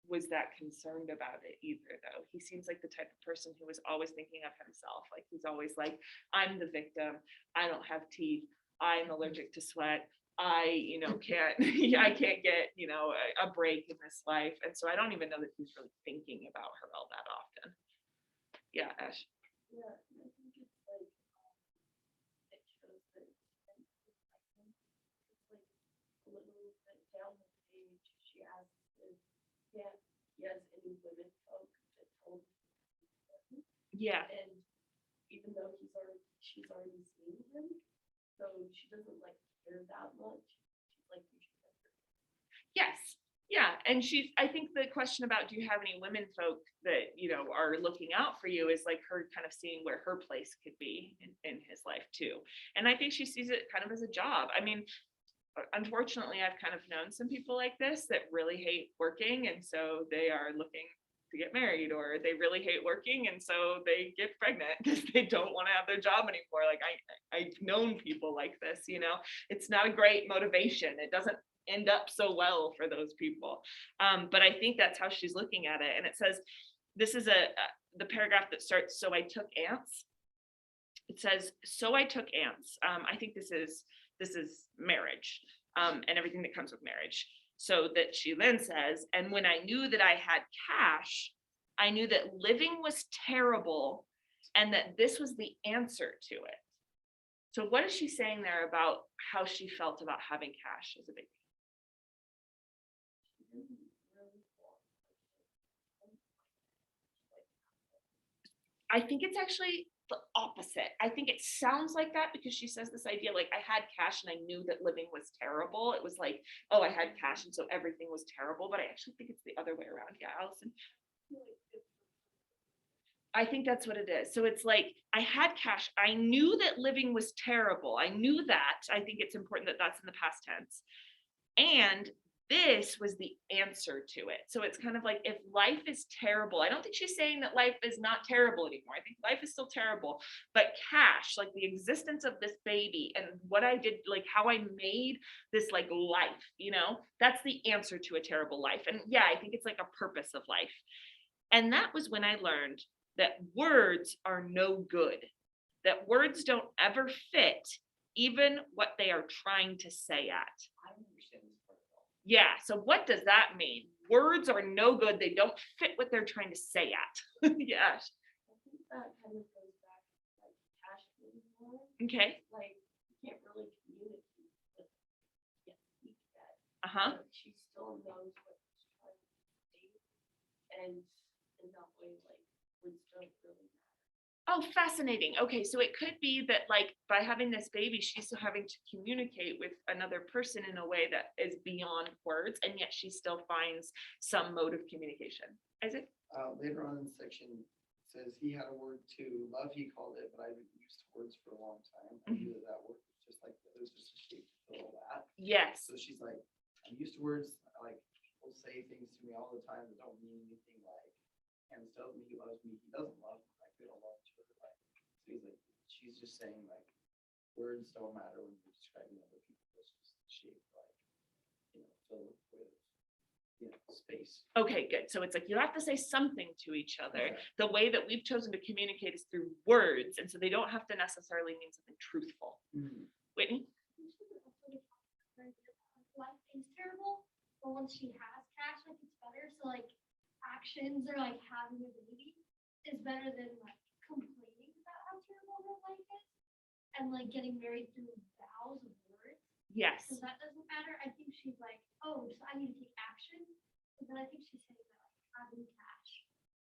was that concerned about it either, though. He seems like the type of person who was always thinking of himself. Like, he's always like, I'm the victim. I don't have teeth. I'm allergic to sweat. I can't, I can't get, a break in this life. And so I don't even know that he's really thinking about her all that often. Yeah, Ash. Yeah, and I think it's like, it shows that it's like a little bit down the page, she asks if he has any women folk that told him. Yeah. And even though she's already seen him, so she doesn't like care that much. She's like, you should get her. Yes. Yeah. And I think the question about do you have any women folk that, are looking out for you is like her kind of seeing where her place could be in his life too. And I think she sees it kind of as a job. I mean, unfortunately, I've kind of known some people like this that really hate working. And so they are looking to get married, or they really hate working. And so they get pregnant because they don't want to have their job anymore. Like I've known people like this, it's not a great motivation. It doesn't end up so well for those people. But I think that's how she's looking at it. And it says, this is the paragraph that starts, so I took ants. It says, so I took ants. I think this is marriage and everything that comes with marriage. So that she then says, and when I knew that I had cash, I knew that living was terrible and that this was the answer to it. So what is she saying there about how she felt about having cash as a baby? I think it's actually the opposite. I think it sounds like that because she says this idea like I had cash and I knew that living was terrible. It was like, oh, I had cash and so everything was terrible. But I actually think it's the other way around. Yeah, Allison. I think that's what it is. So it's like I had cash. I knew that living was terrible. I knew that. I think it's important that that's in the past tense. And This was the answer to it. So it's kind of like, if life is terrible, I don't think she's saying that life is not terrible anymore. I think life is still terrible, but cash, like the existence of this baby and what I did, like how I made this like life, you know, that's the answer to a terrible life. And yeah, I think it's like a purpose of life. And that was when I learned that words are no good, that words don't ever fit even what they are trying to say at. I understand this part of all. Yeah, so what does that mean? Words are no good. They don't fit what they're trying to say at. Yeah. I think that kind of goes back to like cash being more, Okay. like you can't really communicate with speak that. Uh-huh. But she still knows what she's trying to say. And in that way, like words don't really matter. Oh, fascinating. Okay, so it could be that like by having this baby, she's still having to communicate with another person in a way that is beyond words, and yet she still finds some mode of communication. Isaac? Later on in the section, it says he had a word too, love he called it, but I've used words for a long time. I knew that word was just like, it was just a shape to fill that. Yes. So she's like, I'm used to words, like, people say things to me all the time that don't mean anything, like, and tells me he loves me, he doesn't love me, like, we don't love each other, like, so he's like, she's just saying, like, words don't matter when you're describing other people, it's just shape, like, filled with, space. Okay, good. So it's like you have to say something to each other. Okay. The way that we've chosen to communicate is through words, and so they don't have to necessarily mean something truthful. Whitney? Life is terrible, but once she has cash, like it's better. So like actions or like having a baby is better than like complaining about how terrible her life is and like getting married through vows of words. Yes. So that doesn't matter. I think she's like, oh, so I need to take action. But then I think she's saying that like having cash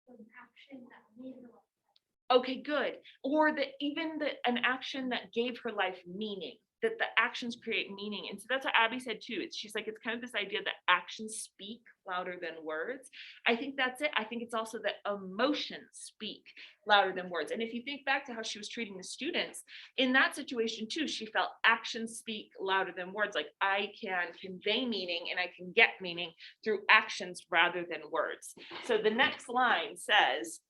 was an action that made her life better. Okay, good. Or that even an action that gave her life meaning, that the actions create meaning. And so that's what Abby said too. She's like, it's kind of this idea that actions speak louder than words. I think that's it. I think it's also that emotions speak louder than words. And if you think back to how she was treating the students in that situation too, she felt actions speak louder than words. Like I can convey meaning and I can get meaning through actions rather than words. So the next line says,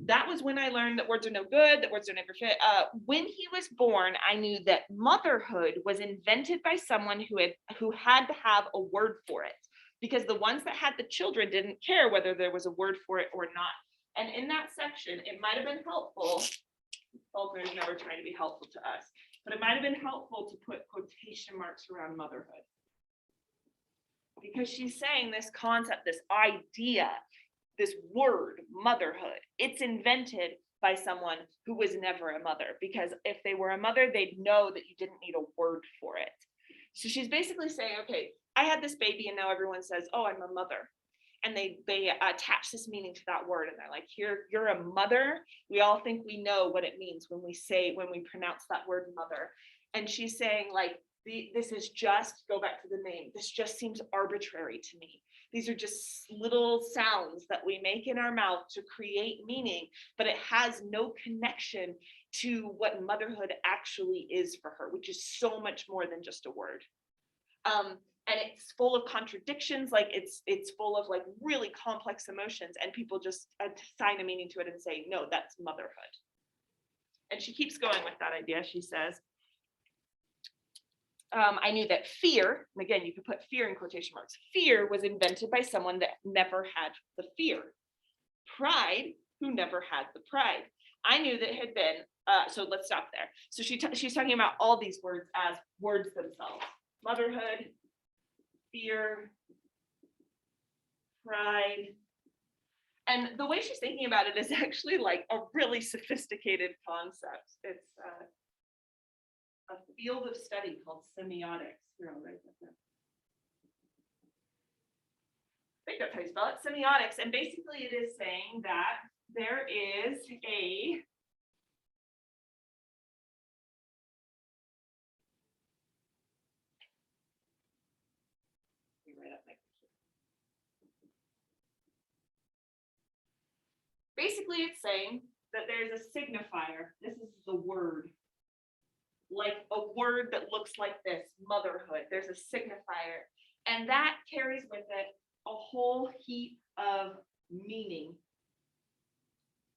that was when I learned that words are no good, that words don't ever fit. When he was born, I knew that motherhood was invented by someone who had to have a word for it, because the ones that had the children didn't care whether there was a word for it or not. And in that section, it might have been helpful. Faulkner's never trying to be helpful to us, but it might have been helpful to put quotation marks around motherhood, because she's saying this concept, this idea, this word, motherhood, it's invented by someone who was never a mother, because if they were a mother, they'd know that you didn't need a word for it. So she's basically saying, okay, I had this baby and now everyone says, oh, I'm a mother. And they attach this meaning to that word. And they're like, you're a mother. We all think we know what it means when we pronounce that word mother. And she's saying like, this is just, go back to the name, this just seems arbitrary to me. These are just little sounds that we make in our mouth to create meaning, but it has no connection to what motherhood actually is for her, which is so much more than just a word. And it's full of contradictions, like it's full of like really complex emotions, and people just assign a meaning to it and say, no, that's motherhood. And she keeps going with that idea. She says, I knew that fear, and again, you could put fear in quotation marks, fear was invented by someone that never had the fear. Pride, who never had the pride. I knew that it had been, so let's stop there. So she's talking about all these words as words themselves. Motherhood, fear, pride. And the way she's thinking about it is actually like a really sophisticated concept. It's a field of study called semiotics. Here, I'll write that down. I think that's how you spell it, semiotics. And basically it is saying that there is a basically it's saying that there's a signifier. This is the word. Like a word that looks like this, motherhood. There's a signifier. And that carries with it a whole heap of meaning.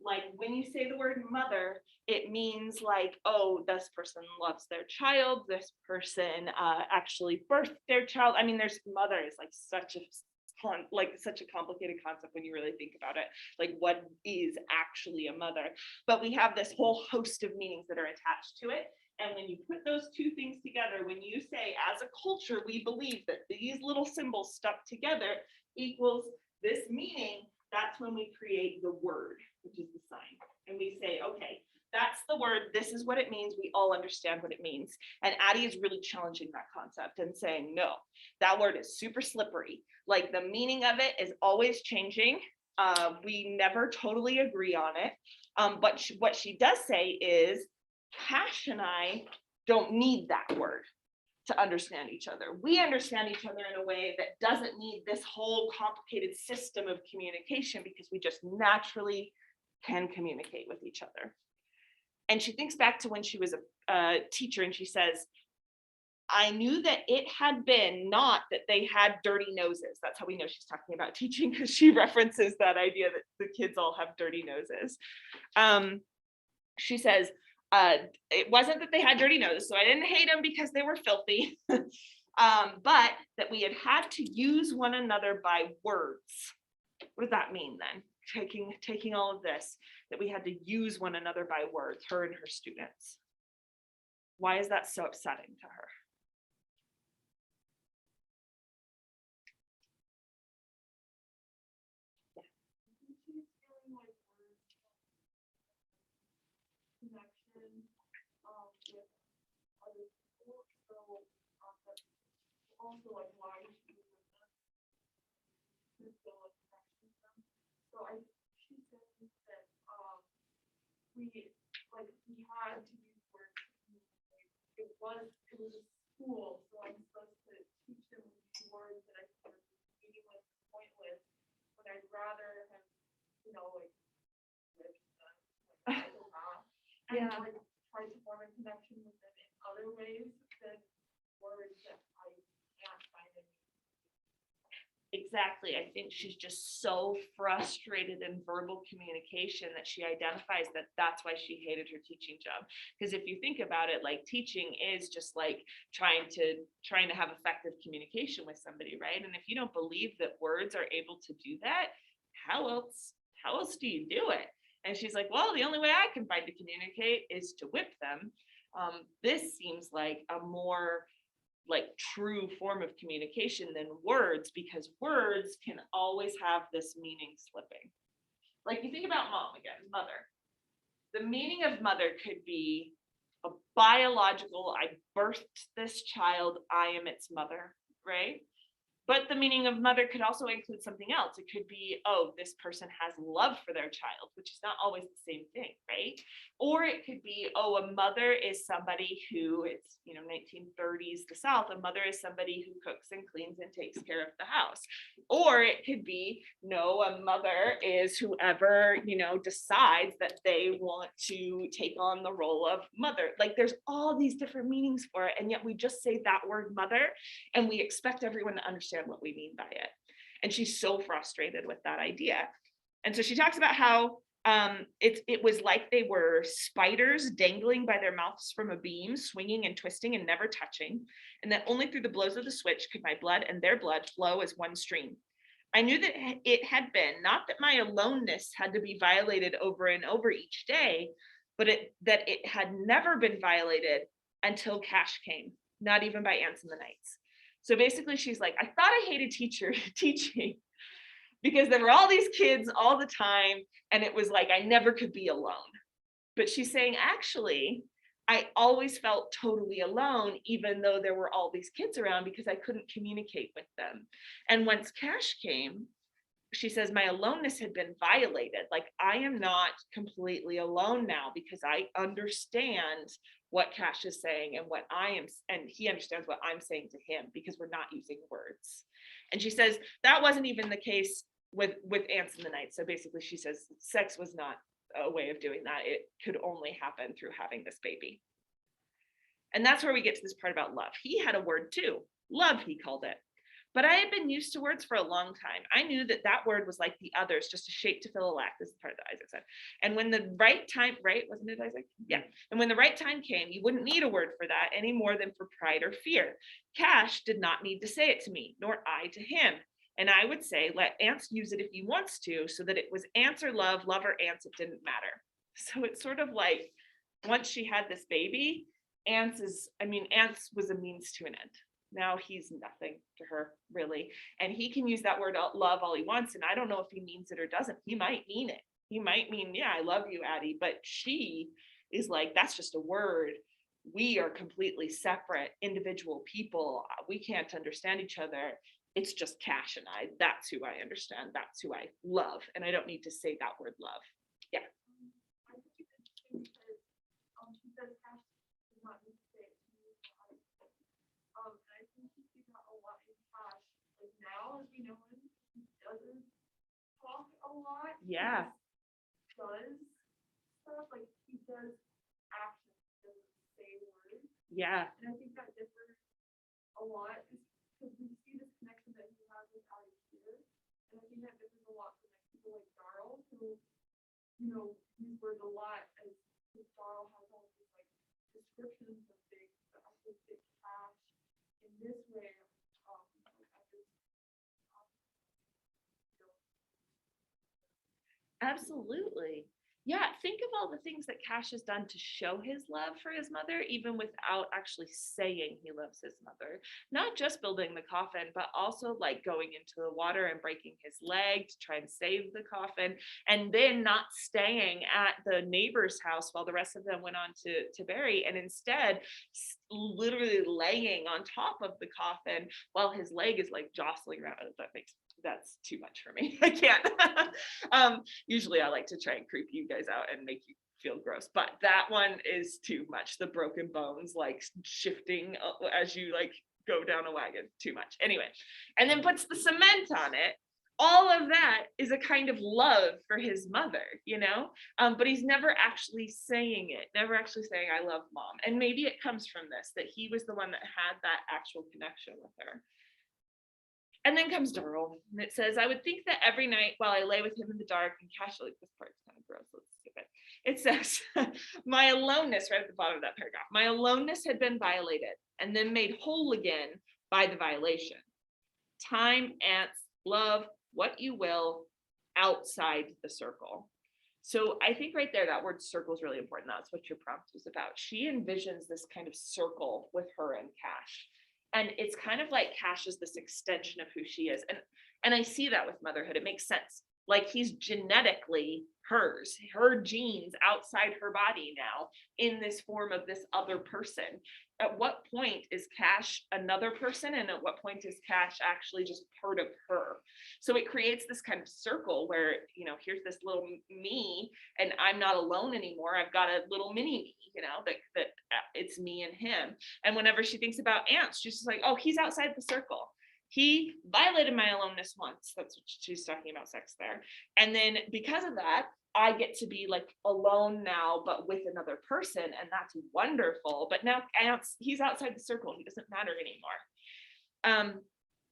Like when you say the word mother, it means like, oh, this person loves their child, this person actually birthed their child. I mean, there's mother is like such a complicated concept when you really think about it. Like what is actually a mother? But we have this whole host of meanings that are attached to it. And when you put those two things together, when you say as a culture, we believe that these little symbols stuck together equals this meaning, that's when we create the word, which is the sign. And we say, okay, that's the word. This is what it means. We all understand what it means. And Addie is really challenging that concept and saying, no, that word is super slippery. Like the meaning of it is always changing. We never totally agree on it. But what she does say is, Cash and I don't need that word to understand each other. We understand each other in a way that doesn't need this whole complicated system of communication because we just naturally can communicate with each other. And she thinks back to when she was a teacher and she says, I knew that it had been not that they had dirty noses. That's how we know she's talking about teaching, because she references that idea that the kids all have dirty noses. She says, it wasn't that they had dirty noses, so I didn't hate them because they were filthy, but that we had to use one another by words. What does that mean then? Taking all of this, that we had to use one another by words, her and her students. Why is that so upsetting to her? Connection, with other people, so, that's also like why she was with us. To feel like connection with them. So she said that, we had to use words to communicate. It was a school, so I'm supposed to teach them these words that I think are meaningless and pointless, but I'd rather have, like, lived them, like, and like try to form a connection with them in other ways than words that I can't find in. Exactly. I think she's just so frustrated in verbal communication that she identifies that that's why she hated her teaching job. Because if you think about it, like teaching is just like trying to have effective communication with somebody, right? And if you don't believe that words are able to do that, how else do you do it? And she's like, well, the only way I can find to communicate is to whip them. This seems like a more like true form of communication than words, because words can always have this meaning slipping. Like you think about mom again, mother. The meaning of mother could be a biological, I birthed this child, I am its mother, right? But the meaning of mother could also include something else. It could be, oh, this person has love for their child, which is not always the same thing, right? Or it could be, oh, a mother is somebody who, it's 1930s the South, a mother is somebody who cooks and cleans and takes care of the house. Or it could be, no, a mother is whoever, decides that they want to take on the role of mother. Like there's all these different meanings for it. And yet we just say that word mother and we expect everyone to understand what we mean by it. And she's so frustrated with that idea. And so she talks about how it was like they were spiders dangling by their mouths from a beam, swinging and twisting and never touching, and that only through the blows of the switch could my blood and their blood flow as one stream. I knew that it had been, not that my aloneness had to be violated over and over each day, but that it had never been violated until Cash came, not even by ants in the nights. So basically she's like, I thought I hated teaching because there were all these kids all the time and it was like I never could be alone. But she's saying, actually, I always felt totally alone, even though there were all these kids around because I couldn't communicate with them. And once Cash came, she says, my aloneness had been violated. Like I am not completely alone now because I understand what Cash is saying and what I am, and he understands what I'm saying to him because we're not using words. And she says that wasn't even the case with ants in the night. So basically she says sex was not a way of doing that. It could only happen through having this baby. And that's where we get to this part about love. He had a word too, love, he called it. But I had been used to words for a long time. I knew that that word was like the others, just a shape to fill a lack. This is part that Isaac said. And when the right time, right? Wasn't it Isaac? Yeah. And when the right time came, you wouldn't need a word for that any more than for pride or fear. Cash did not need to say it to me, nor I to him. And I would say, let Ants use it if he wants to, so that it was Ants or love or Ants, it didn't matter. So it's sort of like, once she had this baby, Ants was a means to an end. Now he's nothing to her, really. And he can use that word love all he wants. And I don't know if he means it or doesn't. He might mean it. He might mean, yeah, I love you, Addie. But she is like, that's just a word. We are completely separate individual people. We can't understand each other. It's just Cash and I. That's who I understand. That's who I love. And I don't need to say that word love. Yeah. I think it's interesting because, she says Cash does not need to say it to me. And I think you see that a lot in Cash. Like now, as we know him, he doesn't talk a lot. Yeah. He does stuff, like he does actions, he doesn't say words. Yeah. And I think that differs a lot because we see this connection that he has with Ali here. And I think that differs a lot from like people like Darrell, who, you know, use words a lot, as Darrell has all these like descriptions of things, but I think that Cash in this way, Absolutely. Yeah, think of all the things that Cash has done to show his love for his mother, even without actually saying he loves his mother. Not just building the coffin, but also like going into the water and breaking his leg to try and save the coffin, and then not staying at the neighbor's house while the rest of them went on to bury, and instead literally laying on top of the coffin while his leg is like jostling around. That's too much for me. I can't. Usually I like to try and creep you guys out and make you feel gross, but that one is too much. The broken bones like shifting as you like go down a wagon, too much. Anyway, and then puts the cement on it. All of that is a kind of love for his mother, you know, but he's never actually saying it, never actually saying I love mom. And maybe it comes from this, that he was the one that had that actual connection with her. And then comes Darrell, and it says, I would think that every night while I lay with him in the dark, and Cash, like this part's kind of gross, let's skip it. It says, my aloneness, right at the bottom of that paragraph, my aloneness had been violated and then made whole again by the violation. Time, Ants, love, what you will, outside the circle. So I think right there, that word circle is really important. That's what your prompt was about. She envisions this kind of circle with her and Cash. And it's kind of like Cash is this extension of who she is. And I see that with motherhood. It makes sense. Like he's genetically hers, her genes outside her body now in this form of this other person. At what point is Cash another person? And at what point is Cash actually just part of her? So it creates this kind of circle where, you know, here's this little me and I'm not alone anymore. I've got a little mini me, you know, that it's me and him. And whenever she thinks about Ants, she's just like, oh, he's outside the circle. He violated my aloneness once. That's what she's talking about, sex there. And then because of that, I get to be like alone now, but with another person. And that's wonderful. But now he's outside the circle. He doesn't matter anymore.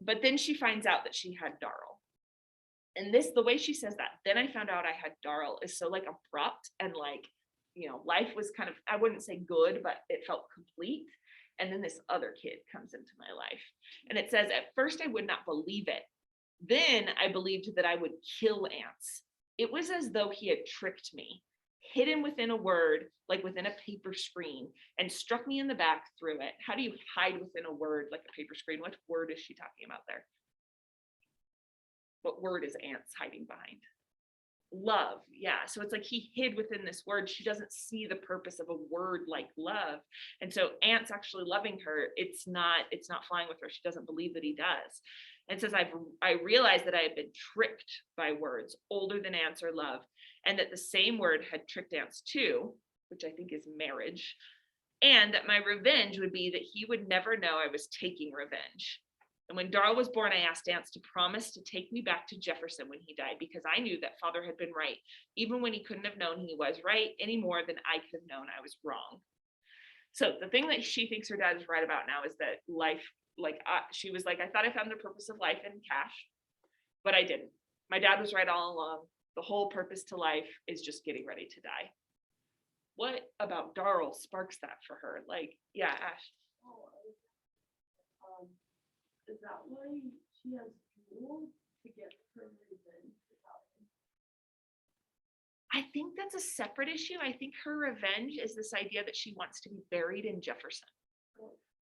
But then she finds out that she had Darrell. And the way she says that, then I found out I had Darrell, is so like abrupt and like, you know, life was kind of, I wouldn't say good, but it felt complete. And then this other kid comes into my life. And it says, at first I would not believe it. Then I believed that I would kill Ants. It was as though he had tricked me, hidden within a word, like within a paper screen, and struck me in the back through it. How do you hide within a word like a paper screen? What word is she talking about there? What word is Ants hiding behind? Love. Yeah. So it's like he hid within this word. She doesn't see the purpose of a word like love. And so Ants actually loving her, it's not flying with her. She doesn't believe that he does. And says, I realized that I had been tricked by words older than Ants or love, and that the same word had tricked Ants too, which I think is marriage, and that my revenge would be that he would never know I was taking revenge. And when Darrell was born, I asked Ants to promise to take me back to Jefferson when he died, because I knew that father had been right, even when he couldn't have known he was right any more than I could have known I was wrong. So the thing that she thinks her dad is right about now is that life she was like, I thought I found the purpose of life in cash, but I didn't. My dad was right all along. The whole purpose to life is just getting ready to die. What about Darl sparks that for her? Like, yeah, Ash. Is that why she has jewels to get her revenge without him? I think that's a separate issue. I think her revenge is this idea that she wants to be buried in Jefferson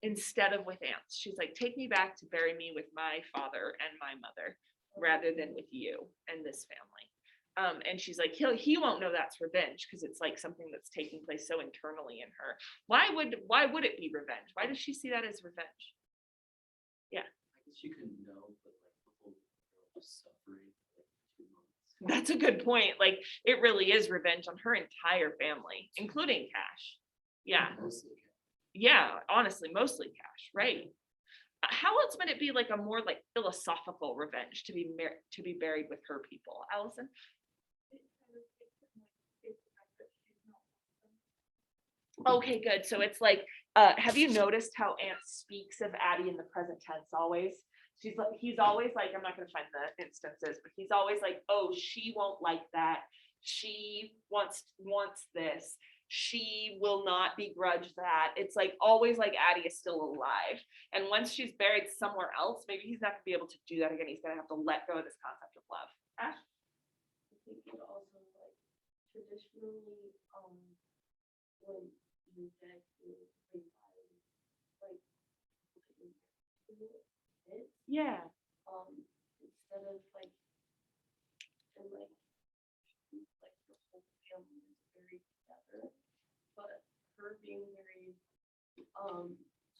instead of with aunts. She's like, take me back to bury me with my father and my mother rather than with you and this family. And she's like, he won't know that's revenge because it's like something that's taking place so internally in her. Why would it be revenge? Why does she see that as revenge? Yeah. I guess you couldn't know, but like the whole girl was suffering for like 2 months. That's a good point. Like, it really is revenge on her entire family, including Cash. Yeah. Mostly okay. Yeah, honestly, mostly Cash, right? How else would it be like a more like philosophical revenge to be buried with her people, Allison? It kind of takes it like, it's the fact that she's not one of them. Okay, good. So it's like, have you noticed how Aunt speaks of Addie in the present tense always? He's always like, I'm not gonna find the instances, but he's always like, oh, she won't like that. She wants this. She will not begrudge that. It's like always like Addie is still alive. And once she's buried somewhere else, maybe he's not gonna be able to do that again. He's gonna have to let go of this concept of love. Ash? I think it also like traditionally, when your dead is revived, like it, Yeah. instead of like, and like the whole family is buried together, but her being buried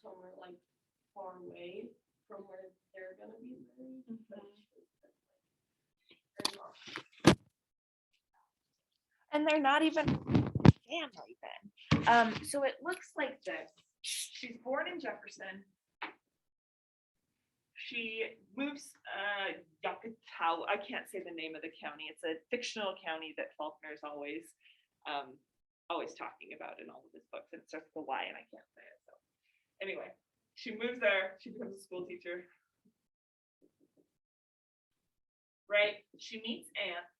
somewhere like far away from where they're gonna be buried. But it's just that, like, they're not. And they're not even family then. So it looks like this. She's born in Jefferson. She moves Yucatao. I can't say the name of the county. It's a fictional county that Faulkner's always talking about in all of his books. And it starts with a Y and I can't say it. So anyway, she moves there. She becomes a school teacher. Right? She meets aunts.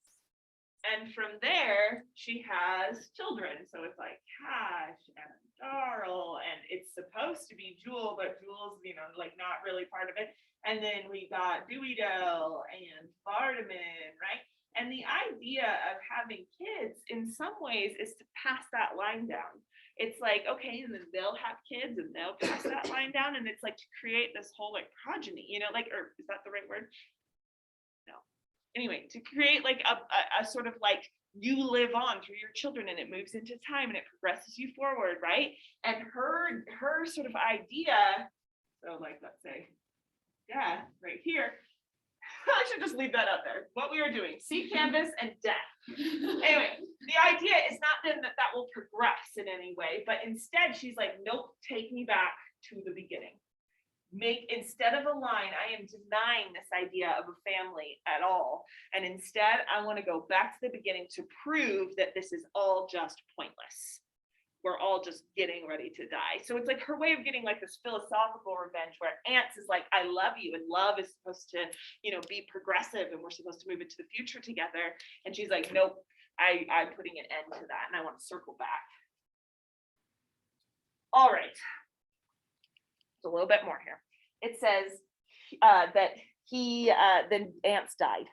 And from there, she has children. So it's like Cash and Darl, and it's supposed to be Jewel, but Jewel's, like not really part of it. And then we got Dewey Dell and Vardaman, right? And the idea of having kids in some ways is to pass that line down. It's like, okay, and then they'll have kids and they'll pass that line down. And it's like to create this whole like progeny, or is that the right word? Anyway, to create like a sort of like you live on through your children and it moves into time and it progresses you forward, right? And her sort of idea, so like let's say, yeah, right here. I should just leave that up there. What we are doing, see canvas and death. Anyway, the idea is not then that will progress in any way, but instead she's like, nope, take me back to the beginning. Instead of a line, I am denying this idea of a family at all. And instead, I want to go back to the beginning to prove that this is all just pointless. We're all just getting ready to die. So it's like her way of getting like this philosophical revenge where Ants is like, I love you. And love is supposed to, be progressive and we're supposed to move into the future together. And she's like, nope, I'm putting an end to that. And I want to circle back. All right. A little bit more here. It says that then Ants died.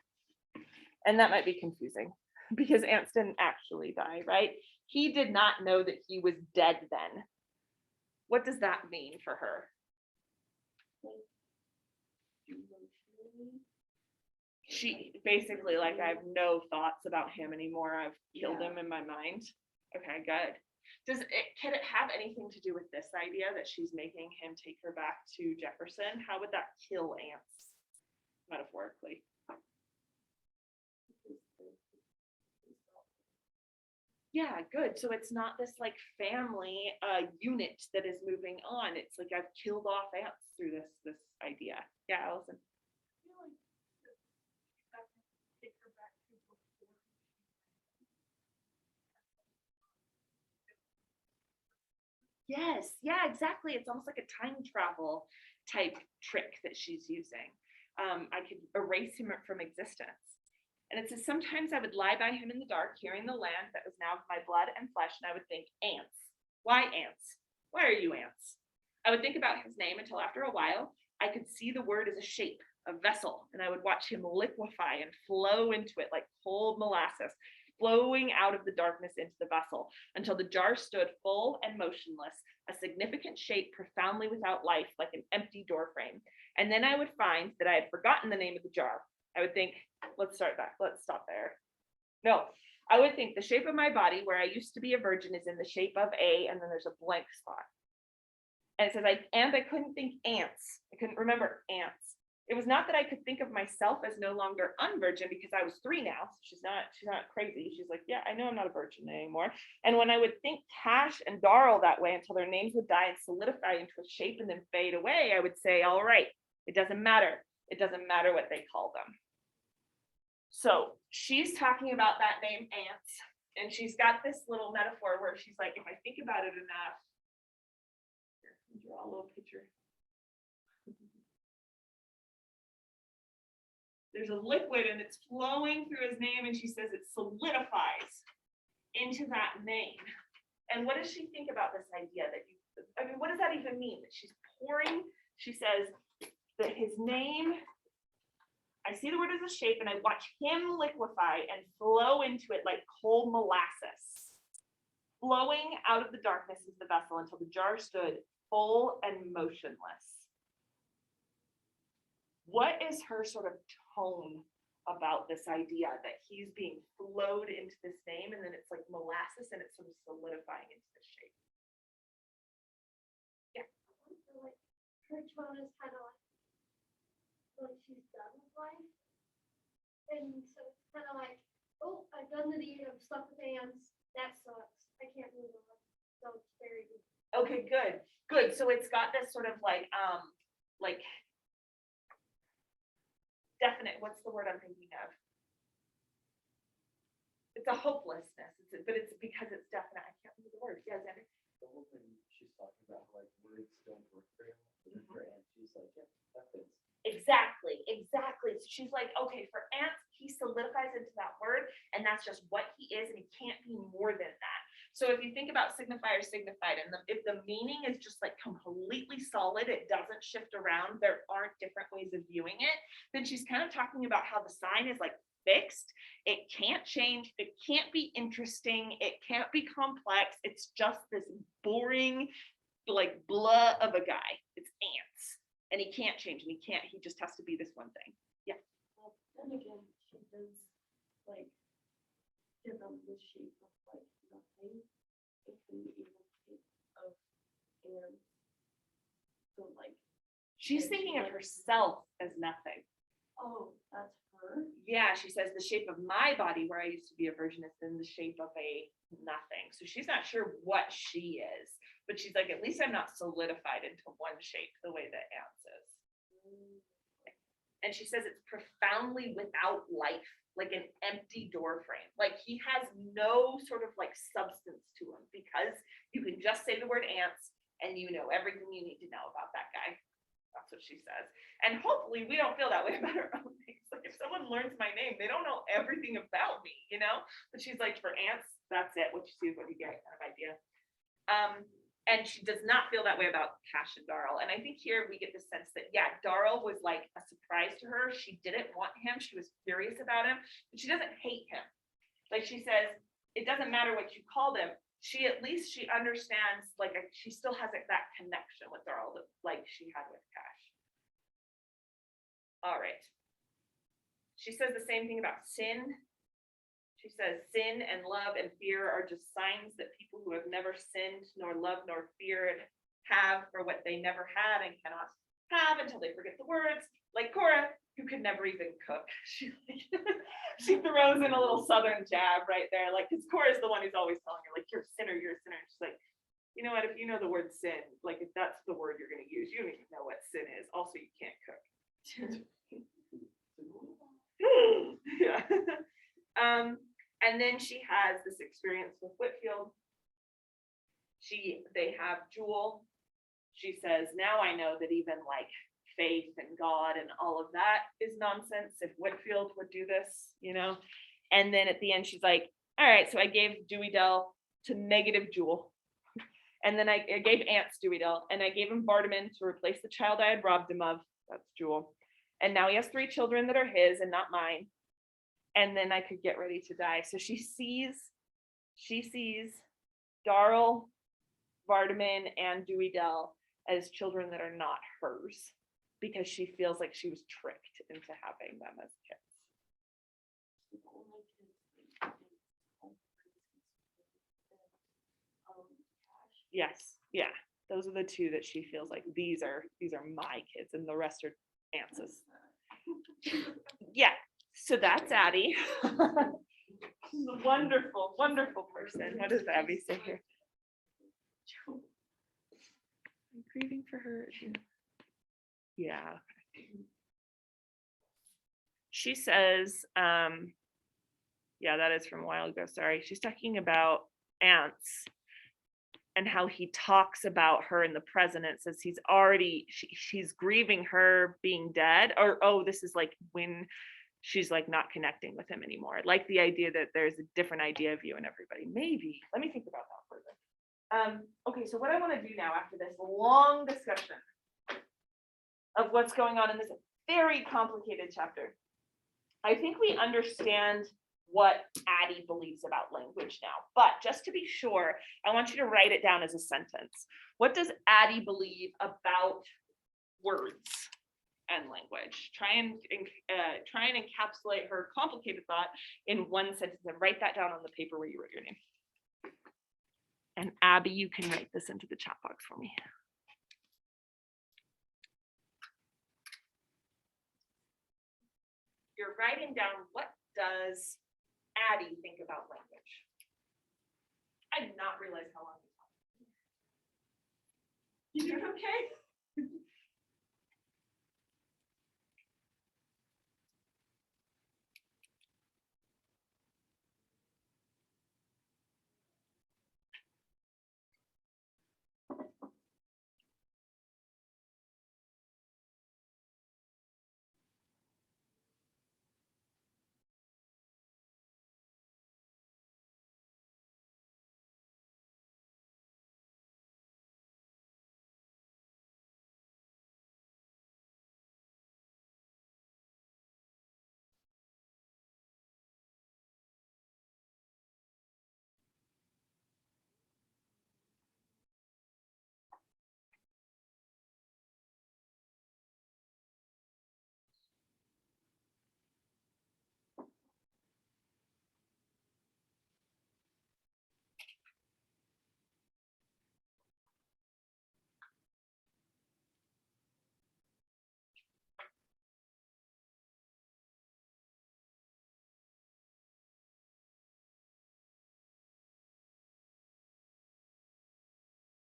And that might be confusing because Ants didn't actually die, right? He did not know that he was dead then. What does that mean for her? She basically like, I have no thoughts about him anymore. I've killed him in my mind. Okay, good. Can it have anything to do with this idea that she's making him take her back to Jefferson? How would that kill Ants metaphorically? Yeah, good. So it's not this like family unit that is moving on. It's like I've killed off Ants through this idea. Yeah, Allison. I feel like that can take her back to before. Yes, yeah, exactly. It's almost like a time travel type trick that she's using. I could erase him from existence. And it says, sometimes I would lie by him in the dark, hearing the land that was now my blood and flesh, and I would think, ants. Why ants? Why are you ants? I would think about his name until after a while, I could see the word as a shape, a vessel, and I would watch him liquefy and flow into it like cold molasses, flowing out of the darkness into the vessel until the jar stood full and motionless, a significant shape profoundly without life, like an empty door frame. And then I would find that I had forgotten the name of the jar. I would think, let's stop there. No, I would think the shape of my body where I used to be a virgin is in the shape of a, and then there's a blank spot. And it says, I couldn't think ants. I couldn't remember ants. It was not that I could think of myself as no longer unvirgin because I was 3 now. So she's not crazy. She's like, yeah, I know I'm not a virgin anymore. And when I would think Tash and Darl that way until their names would die and solidify into a shape and then fade away, I would say, all right, it doesn't matter. It doesn't matter what they call them. So she's talking about that name ants. And she's got this little metaphor where she's like, if I think about it enough, here, draw a little picture. There's a liquid and it's flowing through his name, and she says it solidifies into that name. And what does she think about this idea that what does that even mean? That she's pouring, she says that his name, I see the word as a shape and I watch him liquefy and flow into it like cold molasses. Flowing out of the darkness is the vessel until the jar stood full and motionless. What is her sort of tone about this idea that he's being flowed into this name and then it's like molasses and it's sort of solidifying into this shape? Yeah. Like her tone is kind of like she's done with life. And so it's kind of like, oh, I've done the deed of stuff with hands. That sucks. I can't move on. So it's very good. Okay, good. Good. So it's got this sort of like definite, what's the word I'm thinking of? It's a hopelessness, but it's because it's definite. I can't remember the word. Yeah, Xander. The whole thing she's talking about, like words don't work very well, and she's like, yeah, that fits. Exactly. So she's like, okay, for ants, he solidifies into that word, and that's just what he is, and he can't be more than that. So if you think about signifier, signified, and if the meaning is just like completely solid, it doesn't shift around, there aren't different ways of viewing it, then she's kind of talking about how the sign is like fixed. It can't change. It can't be interesting. It can't be complex. It's just this boring, like blah of a guy. It's ants. And he can't change, and he just has to be this one thing. Yeah. Well, then again, she does like give them the shape of like nothing. It can be even shape of and so like She's thinking of herself as nothing. oh, that's her. Yeah, she says the shape of my body where I used to be a virgin is in the shape of a nothing. So she's not sure what she is, but she's like, at least I'm not solidified into one shape the way that ants is. And she says it's profoundly without life, like an empty door frame. Like he has no sort of like substance to him because you can just say the word ants and you know everything you need to know about that guy. That's what she says. And hopefully we don't feel that way about our own names. Like if someone learns my name, they don't know everything about me, you know? But she's like, for ants, that's it. What you see is what you get kind of idea. And she does not feel that way about Cash and Darl. And I think here we get the sense that, yeah, Darl was like a surprise to her. She didn't want him. She was furious about him, but she doesn't hate him. Like she says, it doesn't matter what you called him. She understands, like she still has that connection with Darl that like she had with Cash. All right. She says the same thing about sin. She says sin and love and fear are just signs that people who have never sinned nor loved nor feared have for what they never had and cannot have until they forget the words. Like Cora, who could never even cook. She throws in a little southern jab right there. Like, because Cora's the one who's always telling her, like, you're a sinner, you're a sinner. And she's like, you know what, if you know the word sin, like if that's the word you're gonna use, you don't even know what sin is. Also, you can't cook. Yeah. And then she has this experience with Whitfield. They have Jewel. She says, now I know that even like faith and God and all of that is nonsense. If Whitfield would do this, And then at the end, she's like, all right, so I gave Dewey Dell to negative Jewel. And then I gave Ants Dewey Dell, and I gave him Vardaman to replace the child I had robbed him of. That's Jewel. And now he has 3 children that are his and not mine. And then I could get ready to die. So she sees Darl, Vardaman, and Dewey Dell as children that are not hers, because she feels like she was tricked into having them as kids. Yes, yeah. Those are the 2 that she feels like these are my kids, and the rest are Ance's. Yeah, so that's Addie. She's a wonderful, wonderful person. What does Abby say here? I'm grieving for her. Yeah. She says, yeah, that is from a while ago. Sorry. She's talking about Ants and how he talks about her in the present. It says she's grieving her being dead, or, oh, this is like when she's like not connecting with him anymore. I like the idea that there's a different idea of you and everybody. Maybe, let me think about that further. Okay, so what I want to do now after this long discussion of what's going on in this very complicated chapter, I think we understand what Addie believes about language now. But just to be sure, I want you to write it down as a sentence. What does Addie believe about words and language? Try and encapsulate her complicated thought in one sentence and write that down on the paper where you wrote your name. And Abby, you can write this into the chat box for me. You're writing down, what does Addie think about language? I did not realize how long you talked. You doing okay?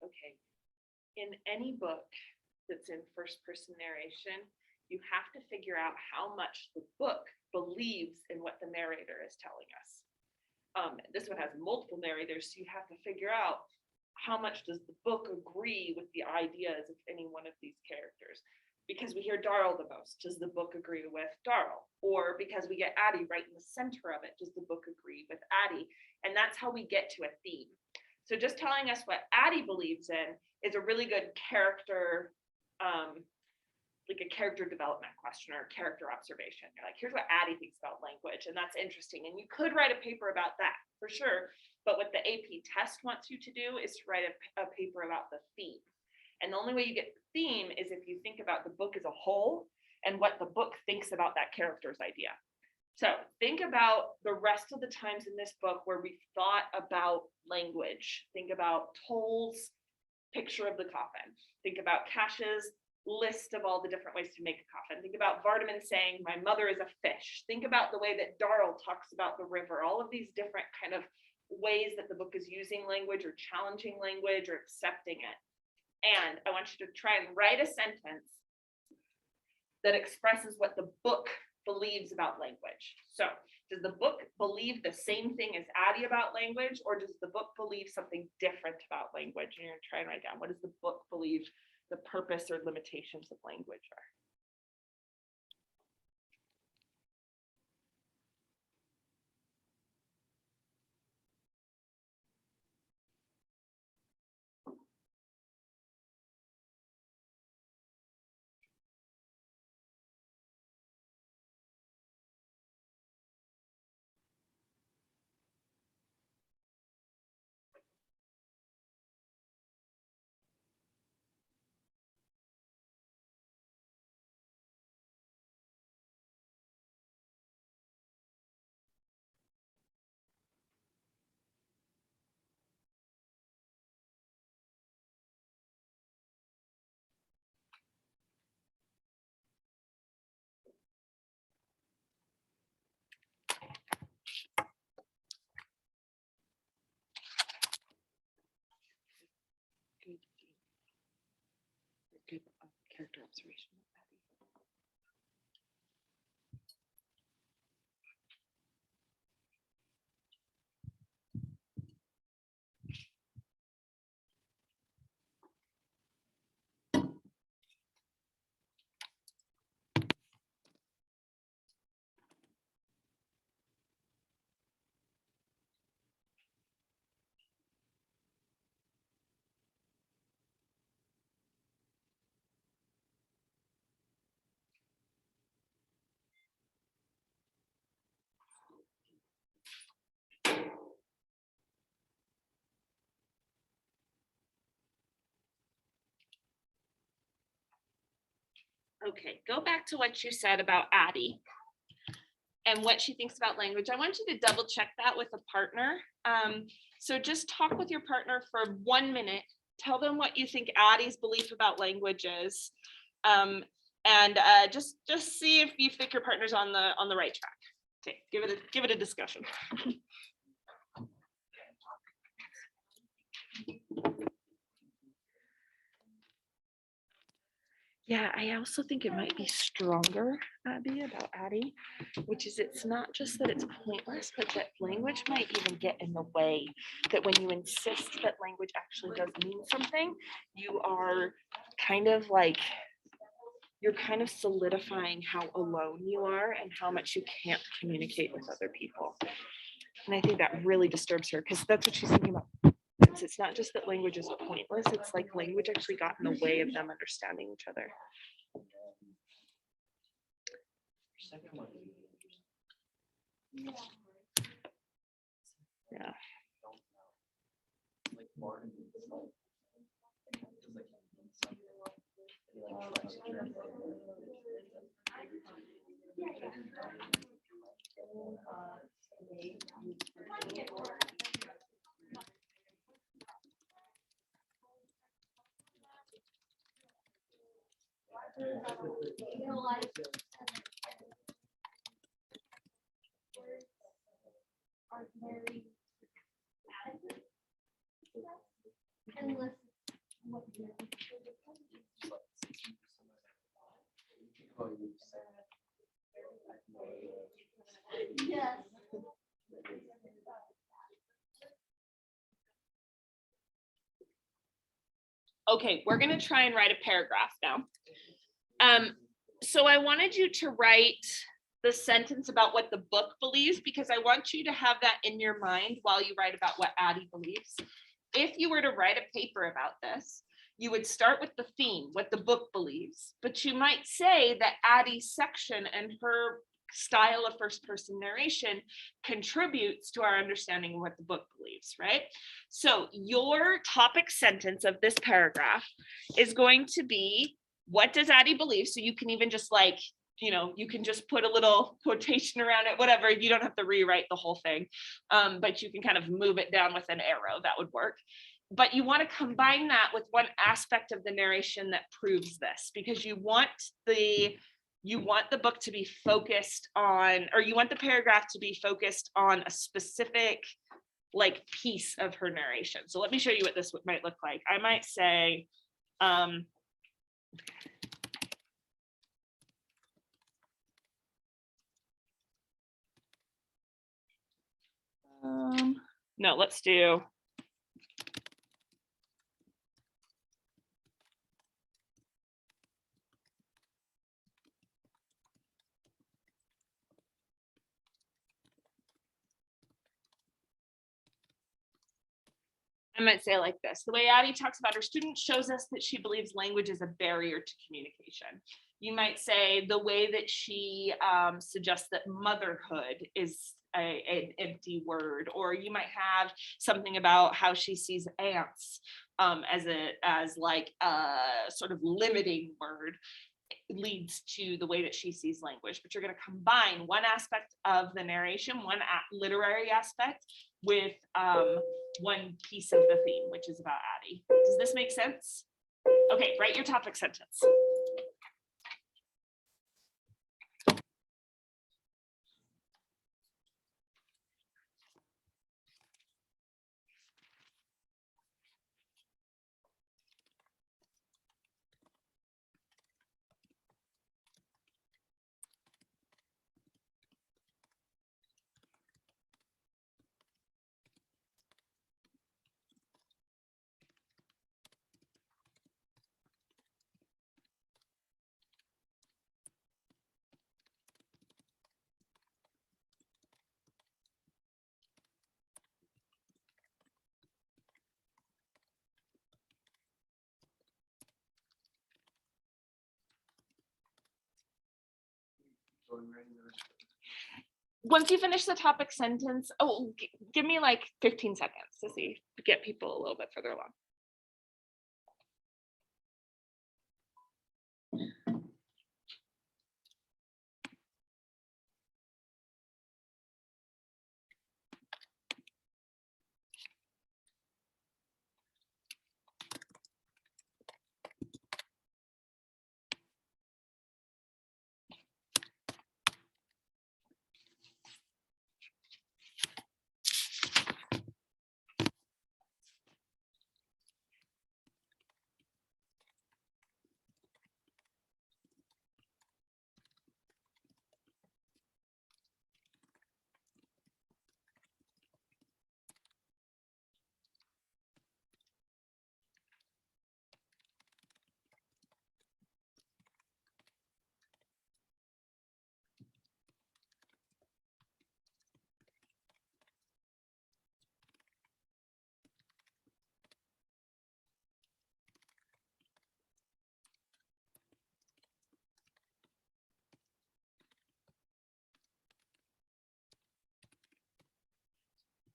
Okay, in any book that's in first person narration, you have to figure out how much the book believes in what the narrator is telling us. This one has multiple narrators, so you have to figure out how much does the book agree with the ideas of any one of these characters. Because we hear Darl the most, does the book agree with Darl? Or because we get Addie right in the center of it, does the book agree with Addie? And that's how we get to a theme. So just telling us what Addie believes in is a really good character, like a character development question or character observation. You're like, here's what Addie thinks about language, and that's interesting. And you could write a paper about that for sure. But what the AP test wants you to do is to write a paper about the theme. And the only way you get the theme is if you think about the book as a whole and what the book thinks about that character's idea. So think about the rest of the times in this book where we thought about language. Think about Toll's picture of the coffin. Think about Cash's list of all the different ways to make a coffin. Think about Vardaman saying, my mother is a fish. Think about the way that Darl talks about the river. All of these different kind of ways that the book is using language or challenging language or accepting it. And I want you to try and write a sentence that expresses what the book believes about language. So Does the book believe the same thing as Addie about language, or does the book believe something different about language? And you're gonna try and write down, what does the book believe the purpose or limitations of language are? Good character observation. Okay, go back to what you said about Addie and what she thinks about language. I want you to double check that with a partner. So just talk with your partner for 1 minute. Tell them what you think Addie's belief about language is. And just see if you think your partner's on the right track. Okay, give it a discussion. Yeah, I also think it might be stronger, Abby, about Addie, which is it's not just that it's pointless, but that language might even get in the way. That when you insist that language actually does mean something, you are kind of like, you're kind of solidifying how alone you are and how much you can't communicate with other people. And I think that really disturbs her because that's what she's thinking about. It's not just that language is pointless, it's like language actually got in the way of them understanding each other. Yeah. Are very adequate. Unless what you're. Yes. Okay, we're gonna try and write a paragraph now. So I wanted you to write the sentence about what the book believes, because I want you to have that in your mind while you write about what Addie believes. If you were to write a paper about this, you would start with the theme, what the book believes, but you might say that Addie's section and her style of first person narration contributes to our understanding of what the book believes, right? So your topic sentence of this paragraph is going to be, what does Addie believe? So you can even just like, you can just put a little quotation around it, whatever. You don't have to rewrite the whole thing, but you can kind of move it down with an arrow. That would work. But you want to combine that with one aspect of the narration that proves this, because you want the book to be focused on, or you want the paragraph to be focused on a specific like piece of her narration. So let me show you what this might look like. I might say, No, let's do. I might say it like this. The way Addie talks about her students shows us that she believes language is a barrier to communication. You might say the way that she suggests that motherhood is an empty word, or you might have something about how she sees ants as like a sort of limiting word leads to the way that she sees language. But you're going to combine one aspect of the narration, one literary aspect, with one piece of the theme, which is about Addie. Does this make sense? Okay, write your topic sentence. Once you finish the topic sentence, give me like 15 seconds to see, to get people a little bit further along.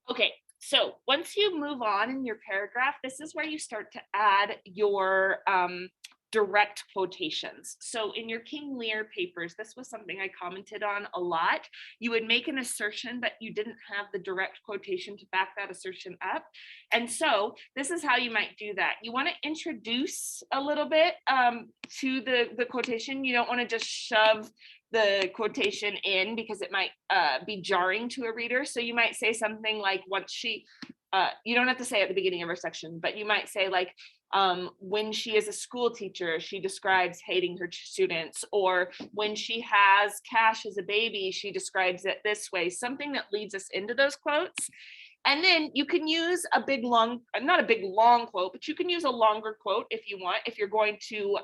Okay, so once you move on in your paragraph, this is where you start to add your direct quotations. So in your King Lear papers, this was something I commented on a lot. You would make an assertion, but you didn't have the direct quotation to back that assertion up. And so this is how you might do that. You want to introduce a little bit to the quotation. You don't want to just shove the quotation in because it might be jarring to a reader. So you might say something like, once she, you don't have to say at the beginning of her section, but you might say like, when she is a school teacher, she describes hating her students, or when she has Cash as a baby, she describes it this way, something that leads us into those quotes. And then you can use a big long, not a big long quote, but you can use a longer quote if you want, if you're going to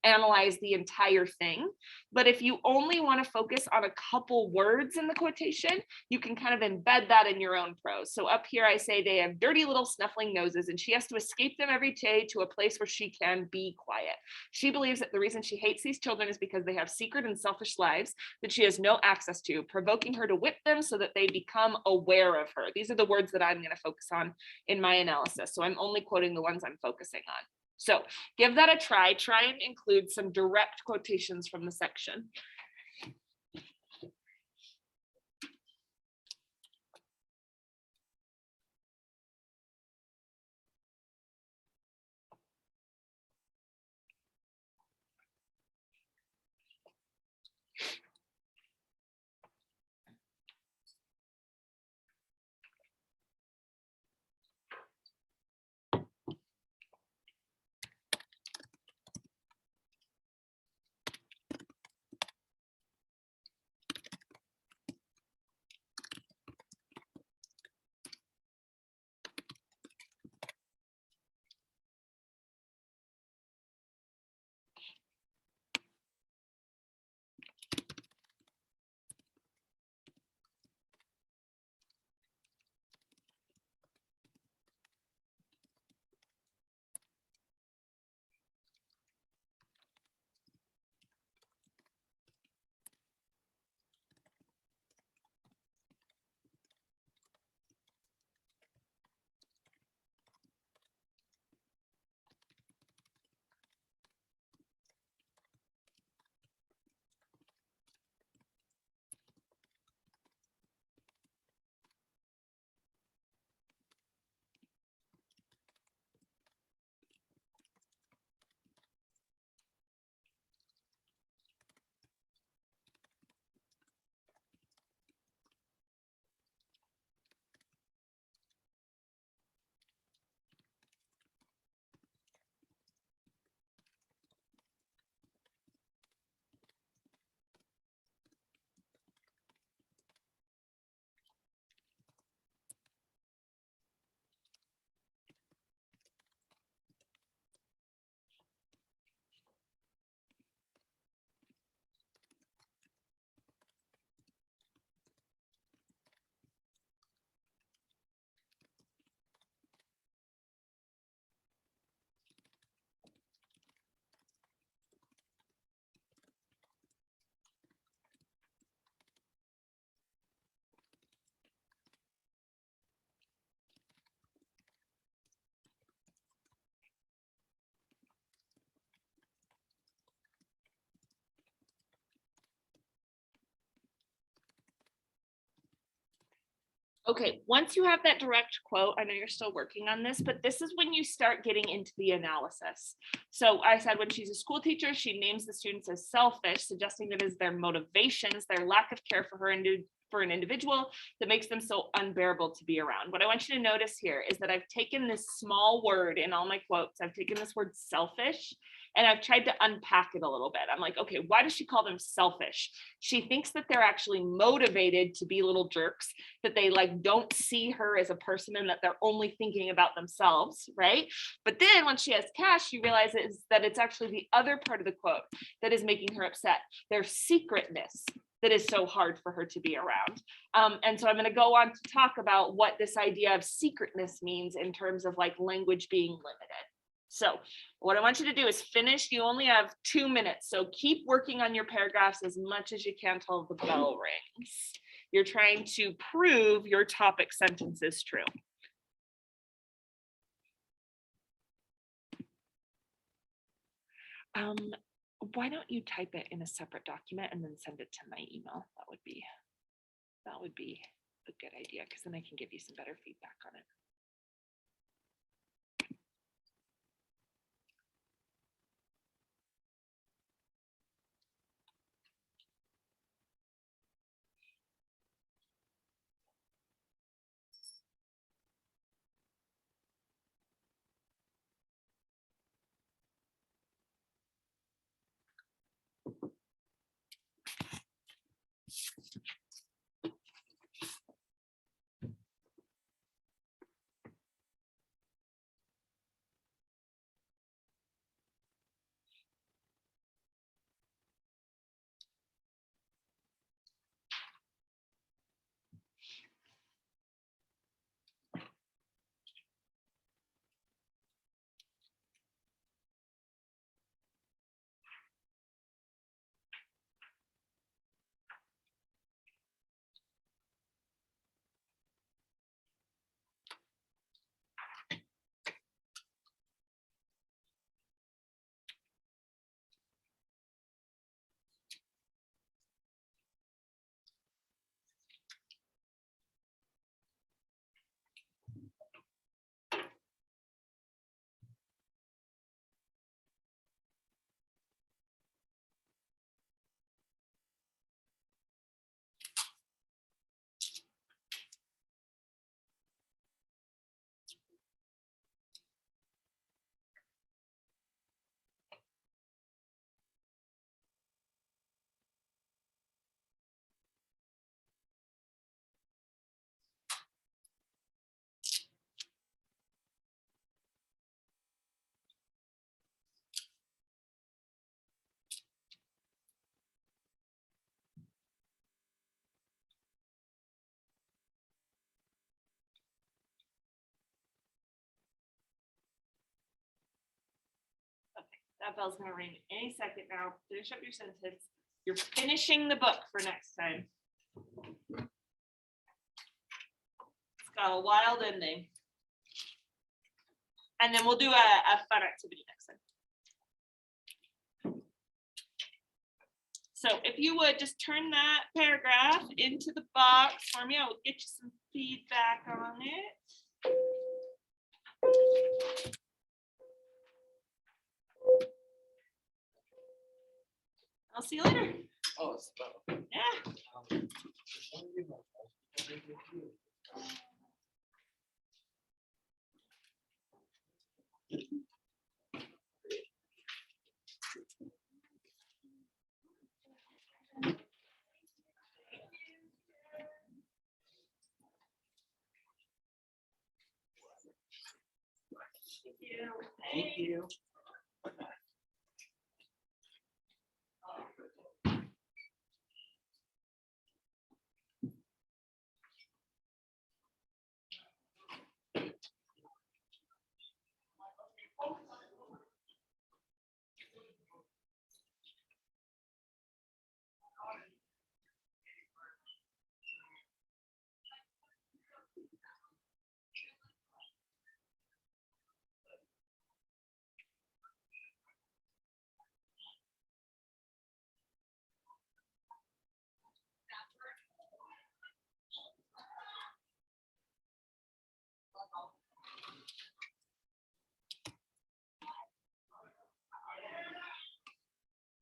analyze the entire thing. But if you only want to focus on a couple words in the quotation, you can kind of embed that in your own prose. So up here I say they have dirty little snuffling noses and she has to escape them every day to a place where she can be quiet. She believes that the reason she hates these children is because they have secret and selfish lives that she has no access to, provoking her to whip them so that they become aware of her. These are the words that I'm going to focus on in my analysis. So I'm only quoting the ones I'm focusing on. So give that a try. Try and include some direct quotations from the section. Okay, once you have that direct quote, I know you're still working on this, but this is when you start getting into the analysis. So I said when she's a school teacher, she names the students as selfish, suggesting that it is their motivations, their lack of care for her and for an individual that makes them so unbearable to be around. What I want you to notice here is that I've taken this small word in all my quotes. I've taken this word selfish and I've tried to unpack it a little bit. I'm like, okay, why does she call them selfish? She thinks that they're actually motivated to be little jerks, that they like don't see her as a person and that they're only thinking about themselves, right? But then when she has cash, she realizes that it's actually the other part of the quote that is making her upset, their secretness that is so hard for her to be around. And so I'm going to go on to talk about what this idea of secretness means in terms of like language being limited. So what I want you to do is finish. You only have 2 minutes. So keep working on your paragraphs as much as you can till the bell rings. You're trying to prove your topic sentence is true. Why don't you type it in a separate document and then send it to my email? That would be a good idea because then I can give you some better feedback on it. That bell's gonna ring any second now. Finish up your sentence. You're finishing the book for next time. It's got a wild ending. And then we'll do a fun activity next time. So if you would just turn that paragraph into the box for me, I will get you some feedback on it. I'll see you later. Oh, it's about. Yeah. Thank you.